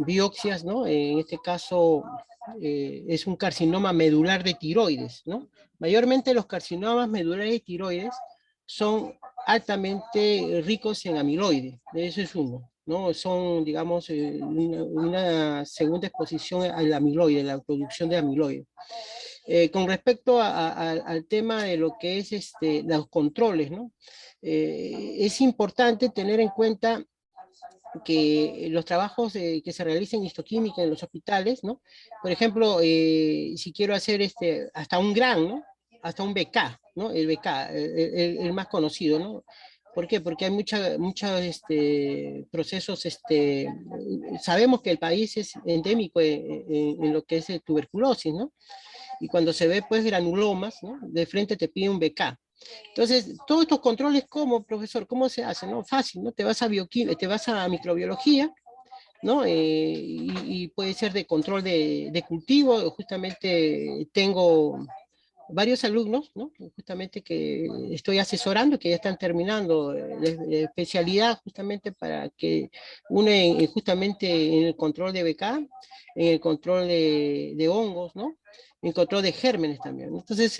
[SPEAKER 2] biopsias, ¿no? En este caso es un carcinoma medular de tiroides, ¿no? Mayormente los carcinomas medulares de tiroides son altamente ricos en amiloide, eso es uno, ¿no? Son, digamos, una segunda exposición al amiloide, la producción de amiloide. Con respecto al tema de lo que es los controles, ¿no? Es importante tener en cuenta que los trabajos que se realicen en histoquímica en los hospitales, ¿no? Por ejemplo, si quiero hacer hasta un GRAN, ¿no? Hasta un BK, ¿no? El BK, el más conocido, ¿no? ¿Por qué? Porque hay muchos procesos, sabemos que el país es endémico en lo que es tuberculosis, ¿no? Y cuando se ve, pues, granulomas, ¿no? De frente te pide un BK. Entonces, todos estos controles, ¿cómo, profesor? ¿Cómo se hace? ¿No? Fácil, ¿no? Te vas a te vas a microbiología, ¿no? Y puede ser de control de cultivo. Justamente tengo varios alumnos, ¿no? Justamente que estoy asesorando, que ya están terminando de especialidad justamente para que unen justamente en el control de BK, en el control de hongos, ¿no? En control de gérmenes también. Entonces,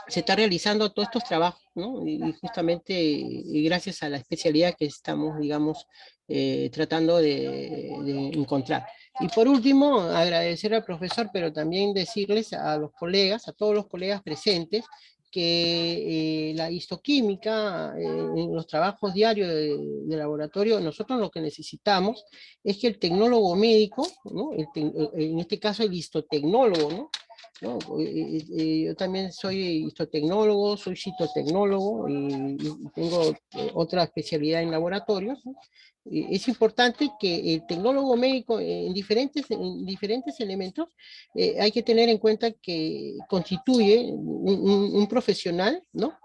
[SPEAKER 2] se está realizando todos estos trabajos, ¿no? Y justamente y gracias a la especialidad que estamos, digamos, tratando de encontrar. Y por último, agradecer al profesor, pero también decirles a los colegas, a todos los colegas presentes, que la histoquímica, en los trabajos diarios de laboratorio, nosotros lo que necesitamos es que el tecnólogo médico, ¿no? En este caso el histotecnólogo, ¿no? ¿No? Yo también soy histotecnólogo, soy citotecnólogo y tengo otra especialidad en laboratorios, ¿no? Es importante que el tecnólogo médico en diferentes elementos hay que tener en cuenta que constituye un profesional, ¿no?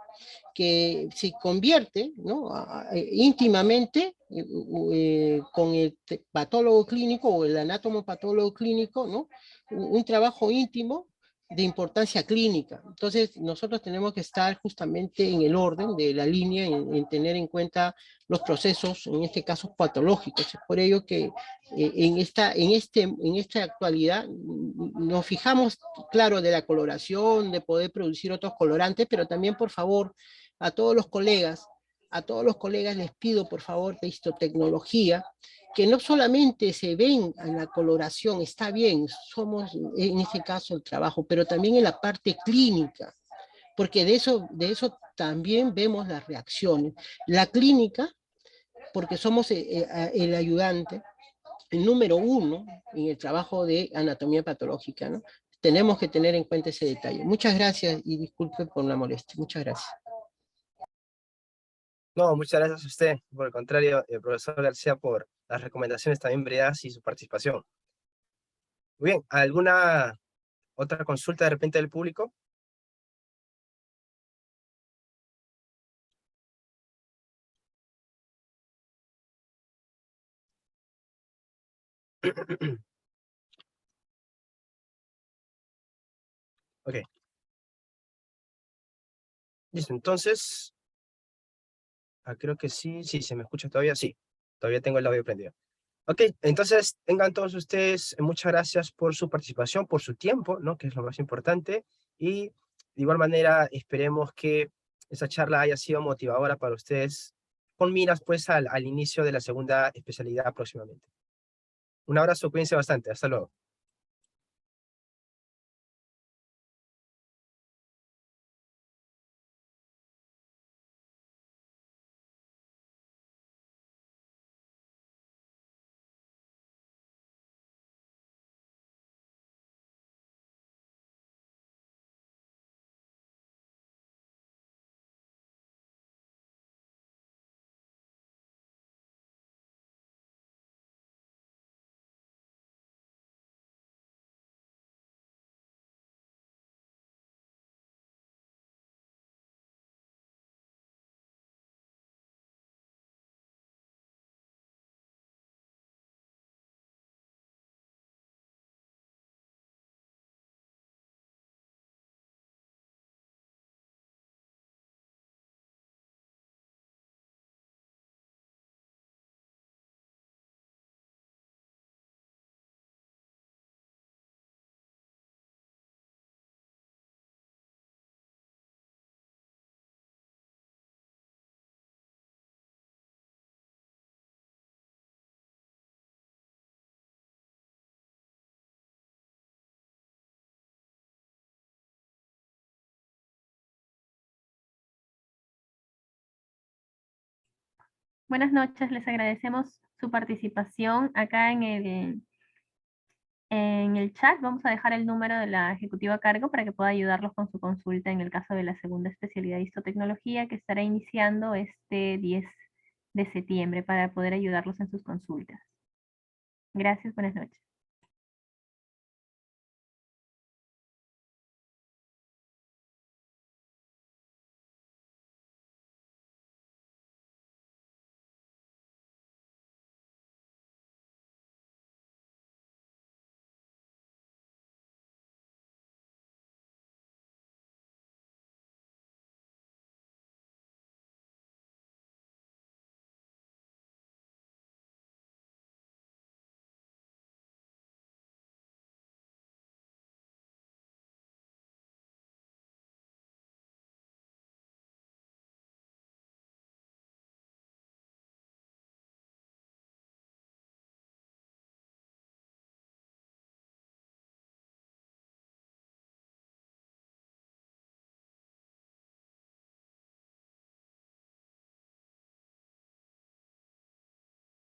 [SPEAKER 2] Que se convierte, ¿no? Íntimamente con el patólogo clínico o el anatomopatólogo clínico, ¿no? Un trabajo íntimo de importancia clínica. Entonces, nosotros tenemos que estar justamente en el orden de la línea, en tener en cuenta los procesos, en este caso patológicos. Es por ello que en esta actualidad nos fijamos, claro, de la coloración, de poder producir otros colorantes, pero también, por favor, a todos los colegas, a todos los colegas les pido, por favor, de histotecnología, que no solamente se ven en la coloración, está bien, somos en este caso el trabajo, pero también en la parte clínica, porque de eso también vemos las reacciones. La clínica, porque somos el ayudante, el número uno en el trabajo de anatomía patológica, ¿no? Tenemos que tener en cuenta ese detalle. Muchas gracias y disculpe por la molestia. Muchas gracias.
[SPEAKER 1] No, muchas gracias a usted. Por el contrario, el profesor García, por las recomendaciones también breves y su participación. Muy bien, ¿alguna otra consulta de repente del público? Ok, listo. Entonces, creo que sí, sí, se me escucha todavía, sí. Todavía tengo el audio prendido. Ok, entonces tengan todos ustedes muchas gracias por su participación, por su tiempo, ¿no? Que es lo más importante. Y de igual manera, esperemos que esa charla haya sido motivadora para ustedes con miras pues al inicio de la segunda especialidad próximamente. Un abrazo, cuídense bastante. Hasta luego.
[SPEAKER 4] Buenas noches, les agradecemos su participación acá en el chat. Vamos a dejar el número de la ejecutiva a cargo para que pueda ayudarlos con su consulta en el caso de la segunda especialidad de histotecnología que estará iniciando este 10 de septiembre para poder ayudarlos en sus consultas. Gracias, buenas noches.